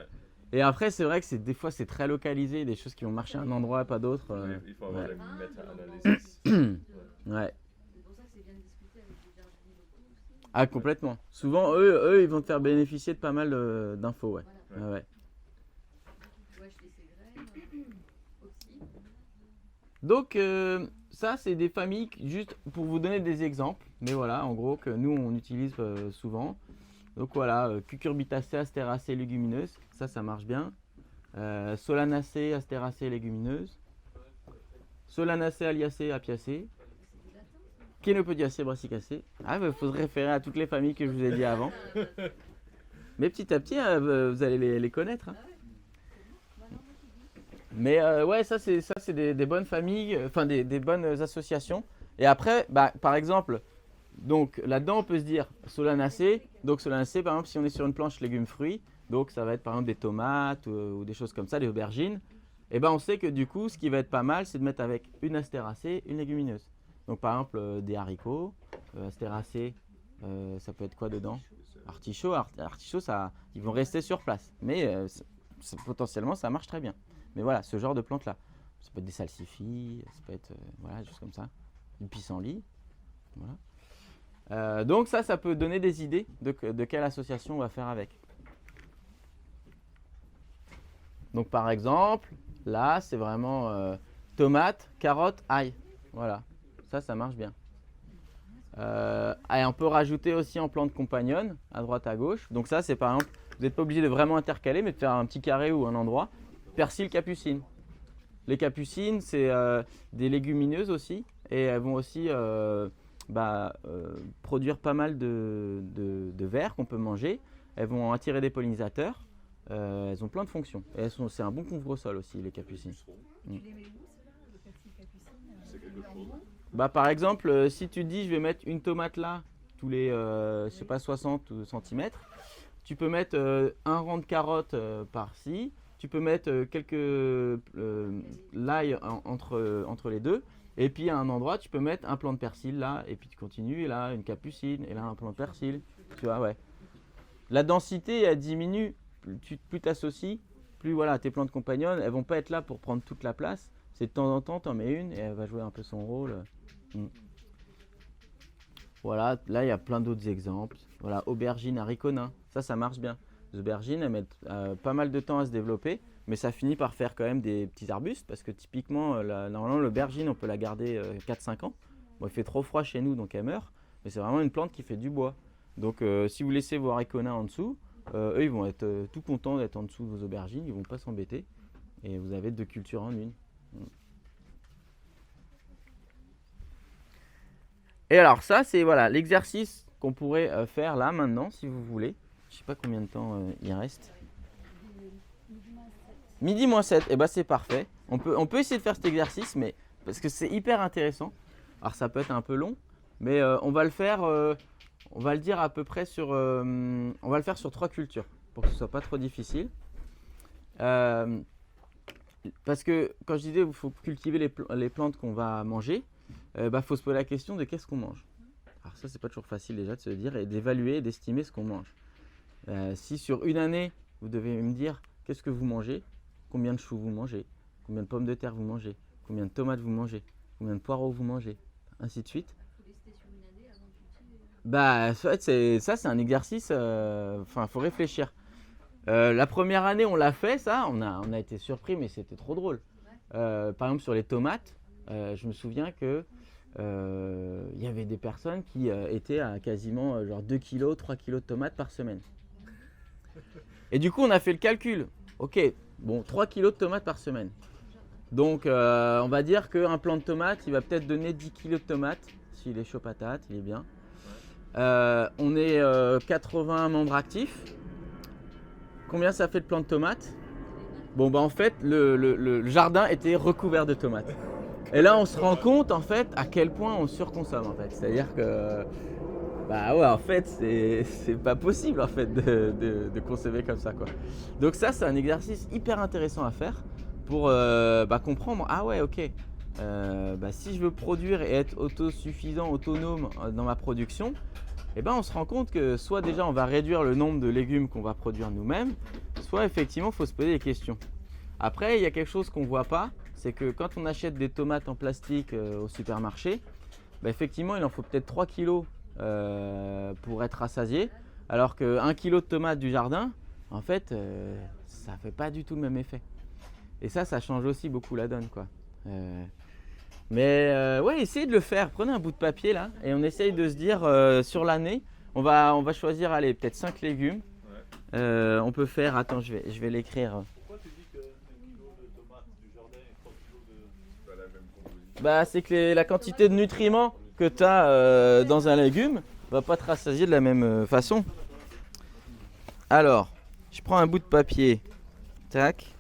Et après c'est vrai que des fois c'est très localisé, des choses qui vont marcher à un endroit pas d'autre. Oui, il faut avoir ouais. les méta-analyses. Ouais. C'est pour ça que c'est bien de discuter avec des jardiniers locaux aussi. Ah complètement. Souvent eux ils vont te faire bénéficier de pas mal d'infos, ouais. Voilà. Ouais. Tu vois, acheter ses graines aussi. Donc ça c'est des familles juste pour vous donner des exemples, mais voilà en gros que nous on utilise souvent. Donc voilà, Cucurbitacea, Asteraceae, légumineuse, ça marche bien. Solanaceae, Asteraceae, légumineuse. Solanaceae, Alliaceae, Apiaceae. Chenopodiaceae, Brassicacea. Ah il faut se référer à toutes les familles que je vous ai dit avant. Mais petit à petit vous allez les connaître. Hein. Mais ouais, ça c'est des bonnes familles, enfin des bonnes associations. Et après, bah, par exemple, donc là-dedans on peut se dire Solanaceae. Donc Solanaceae, par exemple, si on est sur une planche légumes-fruits, donc ça va être par exemple des tomates ou des choses comme ça, des aubergines. Et ben on sait que du coup, ce qui va être pas mal, c'est de mettre avec une Asteraceae, une légumineuse. Donc par exemple des haricots, Asteraceae, ça peut être quoi dedans? Artichaut, artichaut, ça, ils vont rester sur place. Mais potentiellement ça marche très bien. Mais voilà, ce genre de plantes-là. Ça peut être des salsifis, ça peut être voilà, juste comme ça. Du pissenlit. Voilà. Donc ça peut donner des idées de quelle association on va faire avec. Donc par exemple, là c'est vraiment tomate, carotte, ail. Voilà, ça marche bien. Et on peut rajouter aussi en plante compagnonne, à droite à gauche. Donc ça c'est par exemple, vous n'êtes pas obligé de vraiment intercaler, mais de faire un petit carré ou un endroit. Persil, capucine. Les capucines, c'est des légumineuses aussi. Et elles vont aussi produire pas mal de vers qu'on peut manger. Elles vont attirer des pollinisateurs. Elles ont plein de fonctions. Et c'est un bon couvre-sol aussi, les capucines. Tu les mets où, ceux-là, le persil capucine C'est quelque chose. Bah, par exemple, si tu dis je vais mettre une tomate là, tous les je sais pas, 60 cm, tu peux mettre un rang de carottes par-ci. Tu peux mettre quelques l'ail entre les deux. Et puis à un endroit, tu peux mettre un plant de persil là. Et puis tu continues. Et là, une capucine. Et là, un plant de persil. Tu vois, ouais. La densité, elle diminue. Plus tu associes, plus voilà, tes plantes compagnonnes, elles vont pas être là pour prendre toute la place. C'est de temps en temps, tu en mets une et elle va jouer un peu son rôle. Voilà, là, il y a plein d'autres exemples. Voilà, aubergine, haricots nains. Ça marche bien. Les aubergines, elles mettent pas mal de temps à se développer, mais ça finit par faire quand même des petits arbustes, parce que typiquement, normalement, l'aubergine, on peut la garder 4-5 ans. Bon, il fait trop froid chez nous, donc elle meurt, mais c'est vraiment une plante qui fait du bois. Donc, si vous laissez vos haricots nains en dessous, eux, ils vont être tout contents d'être en dessous de vos aubergines, ils vont pas s'embêter, et vous avez 2 cultures en une. Et alors ça, c'est voilà l'exercice qu'on pourrait faire là, maintenant, si vous voulez. Je sais pas combien de temps il reste. Midi moins 7, et bah c'est parfait. On peut essayer de faire cet exercice, mais parce que c'est hyper intéressant. Alors ça peut être un peu long, mais on va le faire, on va le dire à peu près sur, on va le faire sur 3 cultures, pour que ce soit pas trop difficile. Parce que quand je disais qu'il faut cultiver les plantes qu'on va manger, faut se poser la question de qu'est-ce qu'on mange. Alors ça c'est pas toujours facile déjà de se dire et d'évaluer et d'estimer ce qu'on mange. Si sur une année, vous devez me dire qu'est-ce que vous mangez, combien de choux vous mangez, combien de pommes de terre vous mangez, combien de tomates vous mangez, combien de poireaux vous mangez, ainsi de suite. Il faut lister sur une année. Bah, en fait, c'est un exercice. Enfin, faut réfléchir. La première année, on l'a fait, ça. On a été surpris, mais c'était trop drôle. Par exemple, sur les tomates, je me souviens que il y avait des personnes qui étaient à quasiment genre 2 kilos, 3 kilos de tomates par semaine. Et du coup, on a fait le calcul. Ok, bon, 3 kilos de tomates par semaine. Donc, on va dire qu'un plant de tomates, il va peut-être donner 10 kilos de tomates. S'il est chaud patate, il est bien. On est 80 membres actifs. Combien ça fait de plants de tomates? Bon, bah en fait, le jardin était recouvert de tomates. Et là, on se rend compte, en fait, à quel point on surconsomme, en fait. C'est-à-dire que, bah ouais, en fait, c'est pas possible, en fait, de consommer comme ça, quoi. Donc ça, c'est un exercice hyper intéressant à faire pour comprendre, ah ouais, ok, si je veux produire et être autosuffisant, autonome dans ma production, eh ben, on se rend compte que soit déjà on va réduire le nombre de légumes qu'on va produire nous-mêmes, soit effectivement il faut se poser des questions. Après, il y a quelque chose qu'on ne voit pas, c'est que quand on achète des tomates en plastique au supermarché, effectivement il en faut peut-être 3 kilos pour être rassasié, alors que 1 kilo de tomates du jardin, en fait, ça ne fait pas du tout le même effet. Et ça change aussi beaucoup la donne, quoi. Ouais, essayez de le faire. Prenez un bout de papier là et on essaye de se dire sur l'année, on va choisir, allez, peut-être 5 légumes. On peut faire, attends, je vais l'écrire. Pourquoi tu dis que 1 kilo de tomates du jardin et 3 kilos de... Pas la même composition. Bah, c'est que la quantité de nutriments que tu as dans un légume va pas te rassasier de la même façon. Alors, je prends un bout de papier. Tac.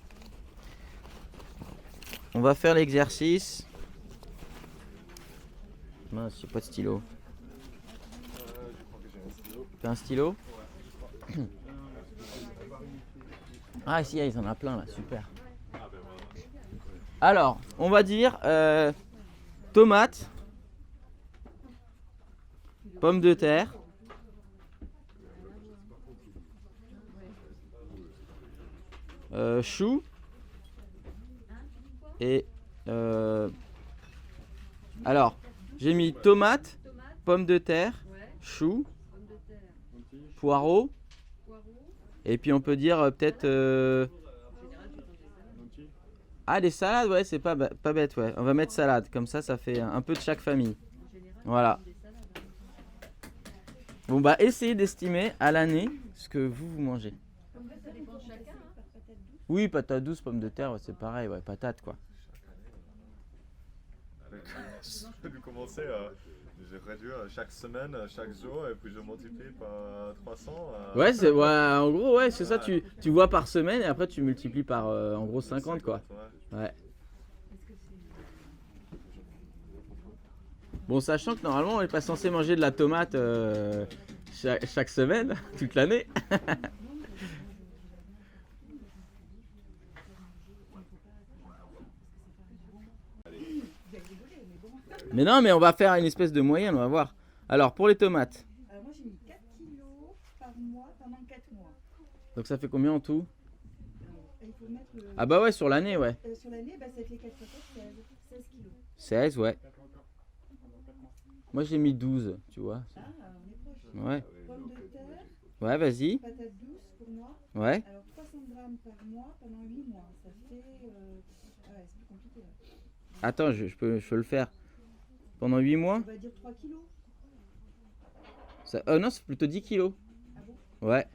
On va faire l'exercice. Mince, j'ai pas de stylo. Je crois que j'ai un stylo. T'as un stylo? Ah si, ils en ont plein là, super. Alors, on va dire tomates, pommes de terre, choux et alors j'ai mis tomates, pommes de terre, choux, poireaux, et puis on peut dire peut-être des salades, ouais, c'est pas bête, ouais. On va mettre salade, comme ça fait un peu de chaque famille. Voilà. Bon bah essayez d'estimer à l'année ce que vous mangez. Oui, patate douce, pommes de terre, ouais, c'est pareil, ouais, patate quoi. Je vais commencer je réduis chaque semaine, chaque jour, et puis je multiplie par 300. Ouais, en gros, ouais, c'est ça, tu vois par semaine et après tu multiplies par en gros 50 quoi. Ouais. Bon, sachant que normalement on n'est pas censé manger de la tomate chaque semaine, toute l'année. Mais non, mais on va faire une espèce de moyenne, on va voir. Alors, pour les tomates. Moi j'ai mis 4 kilos par mois pendant 4 mois. Donc ça fait combien en tout? Il faut mettre Ah bah ouais, sur l'année, ouais. sur l'année, ça fait 4 fois 4, 16 kilos. 16, ouais. Moi j'ai mis 12, tu vois. Ah, on est proche. Ouais. Pommes de terre, Ouais, vas-y. patates douces pour moi. Ouais. Alors 300 grammes par mois pendant 8 mois. Ça fait... ouais, c'est plus compliqué là. Attends, je peux le faire. Pendant 8 mois? On va dire 3 kilos. Non, c'est plutôt 10 kilos. Ah bon? Ouais.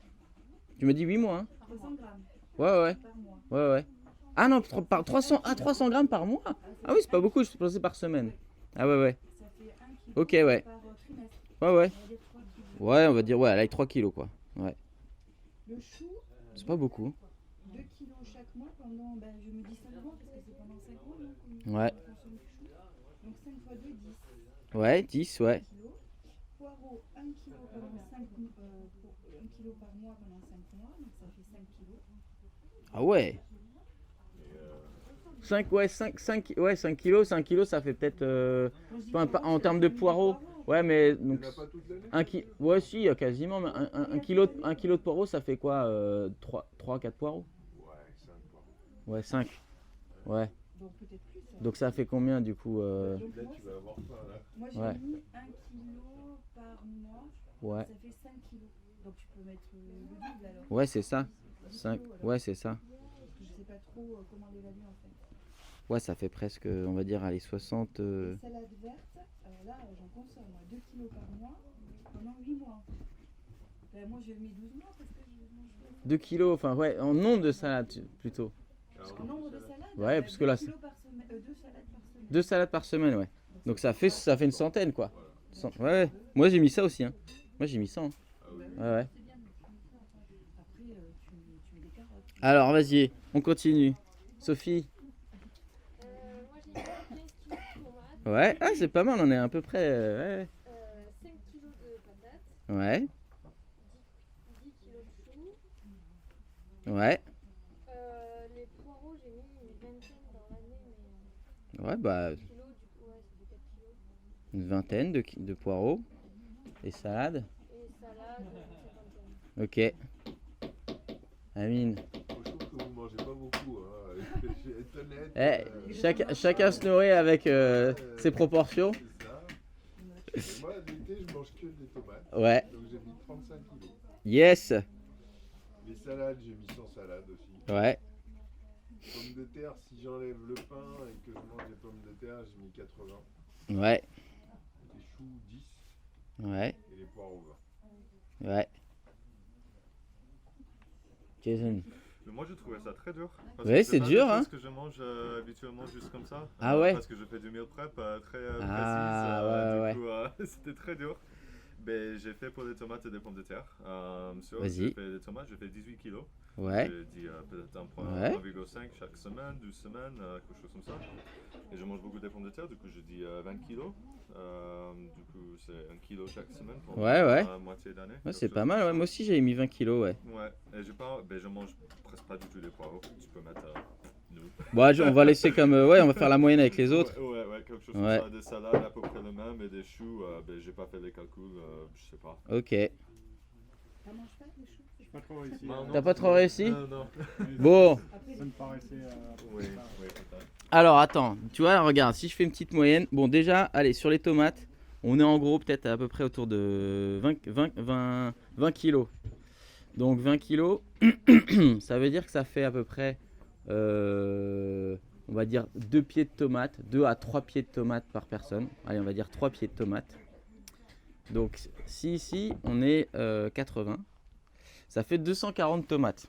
Tu me dis 8 mois, hein? 300 grammes Ouais. par mois. Ouais. Ah non, 300 grammes par mois? Ah oui, c'est pas beaucoup, je pensais par semaine. Ah ouais. Ça fait 1 kilo Ok, ouais. par trimestre. Ouais. On va dire 3 kilos. Ouais, on va dire, ouais, elle a 3 kilos quoi. Ouais. Le chou, C'est pas beaucoup. 2 kilos chaque mois pendant, je me dis 5 mois parce que c'est pendant 5 mois non, Ouais. qu'on consomme du chou. Donc 5 fois 2, 10 Ouais, 10, ouais. kilos. Poireaux, 1 kilo pendant 1 kilo par mois pendant 5 mois, donc ça fait 5 kilos. Ah ouais. 5 kilos, 5 kilos, ça fait peut-être en termes de poireaux. Ouais, mais donc Il n'y en a pas toute l'année? ouais, si, il y a quasiment, mais un kilo de poireaux, ça fait quoi 3-4 poireaux? Ouais, 5 poireaux. Ouais, 5. Ouais. Donc peut-être plus. Donc ça fait combien du coup Donc Là, moi, tu vas avoir faim, là. moi j'ai Ouais. mis 1 kilo par mois, Ouais. ça fait 5 kilos. Donc tu peux mettre le double alors. Ouais, c'est ça. 10 5. kilos, alors. Ouais, c'est ça. Parce que je sais pas trop comment l'évaluer en fait. Ouais, ça fait presque, on va dire, allez, 60. Les salades vertes, là j'en consomme moi, 2 kilos par mois pendant 8 mois. Ben, moi j'ai mis 12 mois parce que je mange 2 kilos, enfin, ouais, en nombre de salades plutôt. en nombre de salades. Ouais, parce que là, 2 kilos par semaine, 2 salades par semaine. 2 salades par semaine, ouais. Donc ça fait une centaine, quoi. Ouais, ouais. Moi j'ai mis ça aussi, hein. Moi j'ai mis ça. Hein. Ouais, ouais. Après tu mets des carottes. Alors, vas-y, on continue. Sophie. Moi j'ai mis 15 kg de tomates, Ouais, ah, c'est pas mal, on est à peu près. Ouais. 5 kg de patates, Ouais, 10 kg de choux. ouais. Les poireaux, j'ai mis une vingtaine dans l'année, mais Ouais, bah, kilos, du coup, ouais, ça fait 4 kg. une vingtaine de poireaux. Et salades. Et salade, une cinquantaine. Ok. Amine. Je trouve que vous mangez pas beaucoup, hein. Je vais être honnête. Chacun se nourrit avec ses proportions. C'est ça. Et moi, l'été, je mange que des tomates. Ouais. Donc j'ai mis 35 kilos. Yes. Les salades, j'ai mis 100 salades aussi. Ouais. Pommes de terre, si j'enlève le pain et que je mange des pommes de terre, j'ai mis 80. Ouais. Les choux, 10. Ouais. Et les poireaux, 20. Ouais. Jason. Mais moi je trouvais ça très dur. Ouais, que c'est pas dur, des hein. choses que je mange habituellement juste comme ça. Ah ouais. Parce que je fais du meal prep très Ah, précise. ouais, Du coup, c'était très dur. Mais j'ai fait pour les tomates et des pommes de terre. Vas-y. J'ai fait des tomates, j'ai fait 18 kilos. Ouais. J'ai dit peut-être Ouais. 1,5 chaque semaine, 12 semaines, quelque chose comme ça. Et je mange beaucoup des pommes de terre, du coup je dis 20 kilos. Du coup c'est 1 kilo chaque semaine pour Ouais, ouais. la moitié d'année. Ouais, quelque c'est chose pas comme mal, ça. ouais. Moi aussi j'ai mis 20 kilos, ouais. Ouais, et je mange presque pas du tout des poireaux. Tu peux mettre nous. Bon, on va laisser comme. Ouais, on va faire la moyenne avec les autres. Ouais, quelque chose Ouais. comme ça. Des salades à peu près le même et des choux, j'ai pas fait les calculs, je sais pas. Ok. T'en manges pas les choux? J'ai pas trop réussi. T'as pas trop réussi? Non. Bon. Après, Ça me paraissait. Oui, pas- peut-être. Alors attends, tu vois, regarde, si je fais une petite moyenne, bon déjà, allez, sur les tomates, on est en gros peut-être à peu près autour de 20 kilos. Donc 20 kilos, ça veut dire que ça fait à peu près, on va dire 2 pieds de tomates, 2 à 3 pieds de tomates par personne. Allez, on va dire 3 pieds de tomates. Donc si ici, on est 80, ça fait 240 tomates.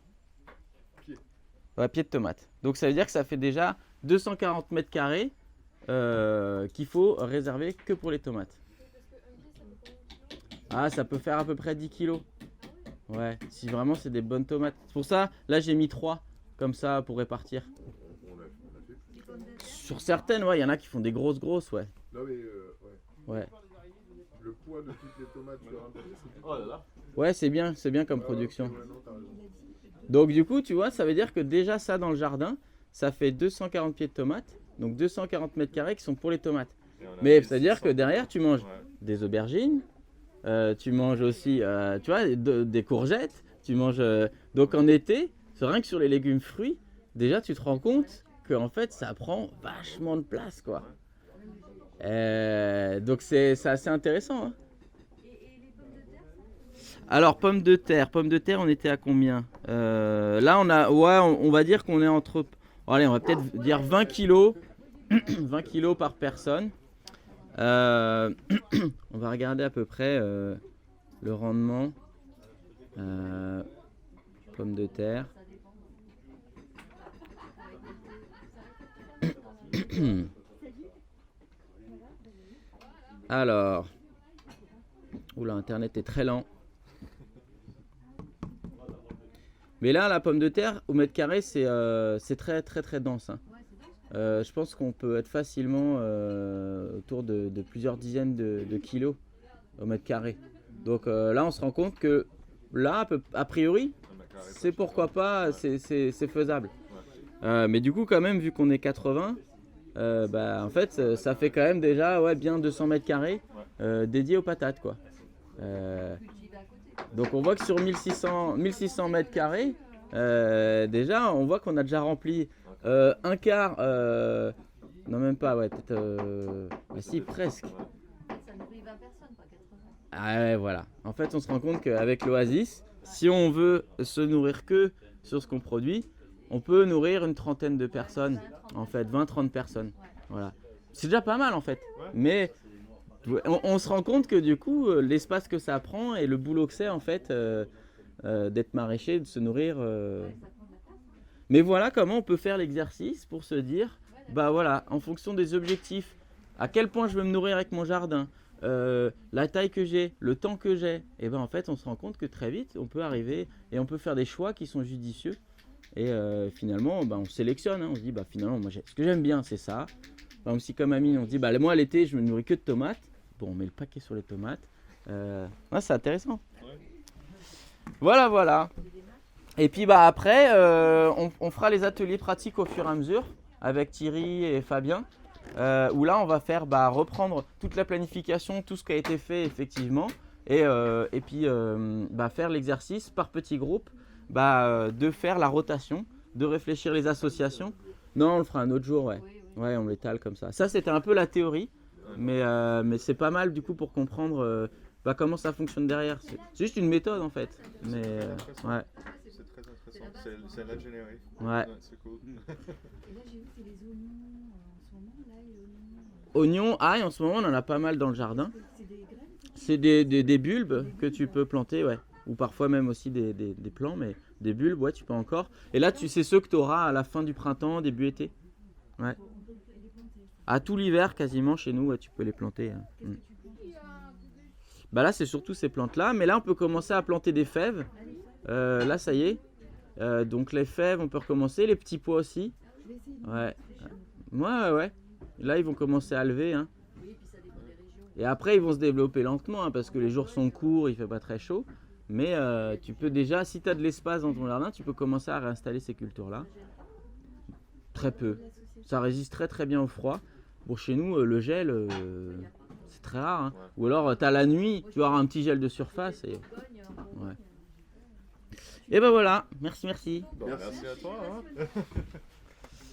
Ouais, pieds de tomates. Donc ça veut dire que ça fait déjà 240 mètres carrés qu'il faut réserver que pour les tomates. Ah, ça peut faire à peu près 10 kilos. Ouais, si vraiment c'est des bonnes tomates. C'est pour ça, là j'ai mis 3, comme ça pour répartir. On a fait plus. Sur certaines, ouais, il y en a qui font des grosses, ouais. Non, mais ouais. Ouais, Le poids de toutes les tomates sur un pied, c'est tout. Oh là là. ouais, c'est bien comme production. Ouais, non, t'as raison. Donc du coup, tu vois, ça veut dire que déjà ça dans le jardin, ça fait 240 pieds de tomates. Donc 240 mètres carrés qui sont pour les tomates. Et on a Mais mis c'est-à-dire que 600. derrière, tu manges Ouais. des aubergines, tu manges aussi, tu vois, des courgettes, tu manges... donc en été, c'est rien que sur les légumes fruits, déjà tu te rends compte que en fait ça prend vachement de place, quoi. Donc c'est assez intéressant, hein. Alors pommes de terre, on était à combien? Là on a, ouais, on va dire qu'on est entre, allez, on va peut-être dire 20 kilos, 20 kilos par personne. On va regarder à peu près le rendement. Pommes de terre. Alors, oula, internet est très lent. Mais là, la pomme de terre au mètre carré, c'est très dense, hein. Je pense qu'on peut être facilement autour de plusieurs dizaines de kilos au mètre carré. Donc là, on se rend compte que là, a priori, c'est pourquoi pas, c'est faisable. Mais du coup, quand même, vu qu'on est 80, bah, en fait, ça fait quand même déjà bien 200 mètres carrés dédiés aux patates, quoi. Donc on voit que sur 1600 mètres carrés, déjà, on voit qu'on a déjà rempli un quart, non même pas, ouais, peut-être, bah si, presque. Ça nourrit 20 personnes, pas 80. Ah ouais, voilà. En fait, on se rend compte qu'avec l'Oasis, si on veut se nourrir que sur ce qu'on produit, on peut nourrir une trentaine de personnes, en fait, 20-30 personnes. Voilà. C'est déjà pas mal, en fait. Mais on se rend compte que du coup, l'espace que ça prend et le boulot que c'est, en fait, d'être maraîcher, de se nourrir. Mais voilà comment on peut faire l'exercice pour se dire, bah voilà, en fonction des objectifs, à quel point je veux me nourrir avec mon jardin, la taille que j'ai, le temps que j'ai, et ben en fait on se rend compte que très vite on peut arriver et on peut faire des choix qui sont judicieux. Et finalement on sélectionne, hein, on se dit bah finalement moi ce que j'aime bien c'est ça. Par exemple si comme Amine on se dit bah moi l'été je me nourris que de tomates, bon on met le paquet sur les tomates. Ouais, c'est intéressant. Voilà. Et puis bah après on fera les ateliers pratiques au fur et à mesure avec Thierry et Fabien. Où là on va faire reprendre toute la planification, tout ce qui a été fait effectivement et puis faire l'exercice par petits groupes de faire la rotation, de réfléchir les associations. Non, on le fera un autre jour, ouais. Ouais, on l'étale comme ça. Ça c'était un peu la théorie, mais c'est pas mal du coup pour comprendre comment ça fonctionne derrière. C'est juste une méthode en fait. Mais ouais. C'est très intéressant. C'est la générée. Ouais. C'est cool. Et là, j'ai vu que c'est les oignons en ce moment, là, les oignons. Oignons, ail, en ce moment on en a pas mal dans le jardin. C'est des graines? C'est des bulbes que tu peux planter, ouais. Ou parfois même aussi des plants, mais des bulbes, ouais, tu peux encore. Et là, c'est ceux que tu auras à la fin du printemps, début été. Ouais. À tout l'hiver, quasiment, chez nous, ouais, tu peux les planter. Hein. Bah là, c'est surtout ces plantes-là. Mais là, on peut commencer à planter des fèves. Là, ça y est. Donc les fèves, on peut recommencer. Les petits pois aussi. Ouais. Ouais. Là, ils vont commencer à lever. Hein. Et après, ils vont se développer lentement, hein, parce que les jours sont courts, il fait pas très chaud. Mais tu peux déjà, si tu as de l'espace dans ton jardin, tu peux commencer à réinstaller ces cultures-là. Très peu. Ça résiste très très bien au froid. Bon, chez nous, le gel, c'est très rare. Hein. Ou alors, tu as la nuit, tu vas avoir un petit gel de surface. Et... Ouais. Et ben voilà, merci. Merci à toi. Hein.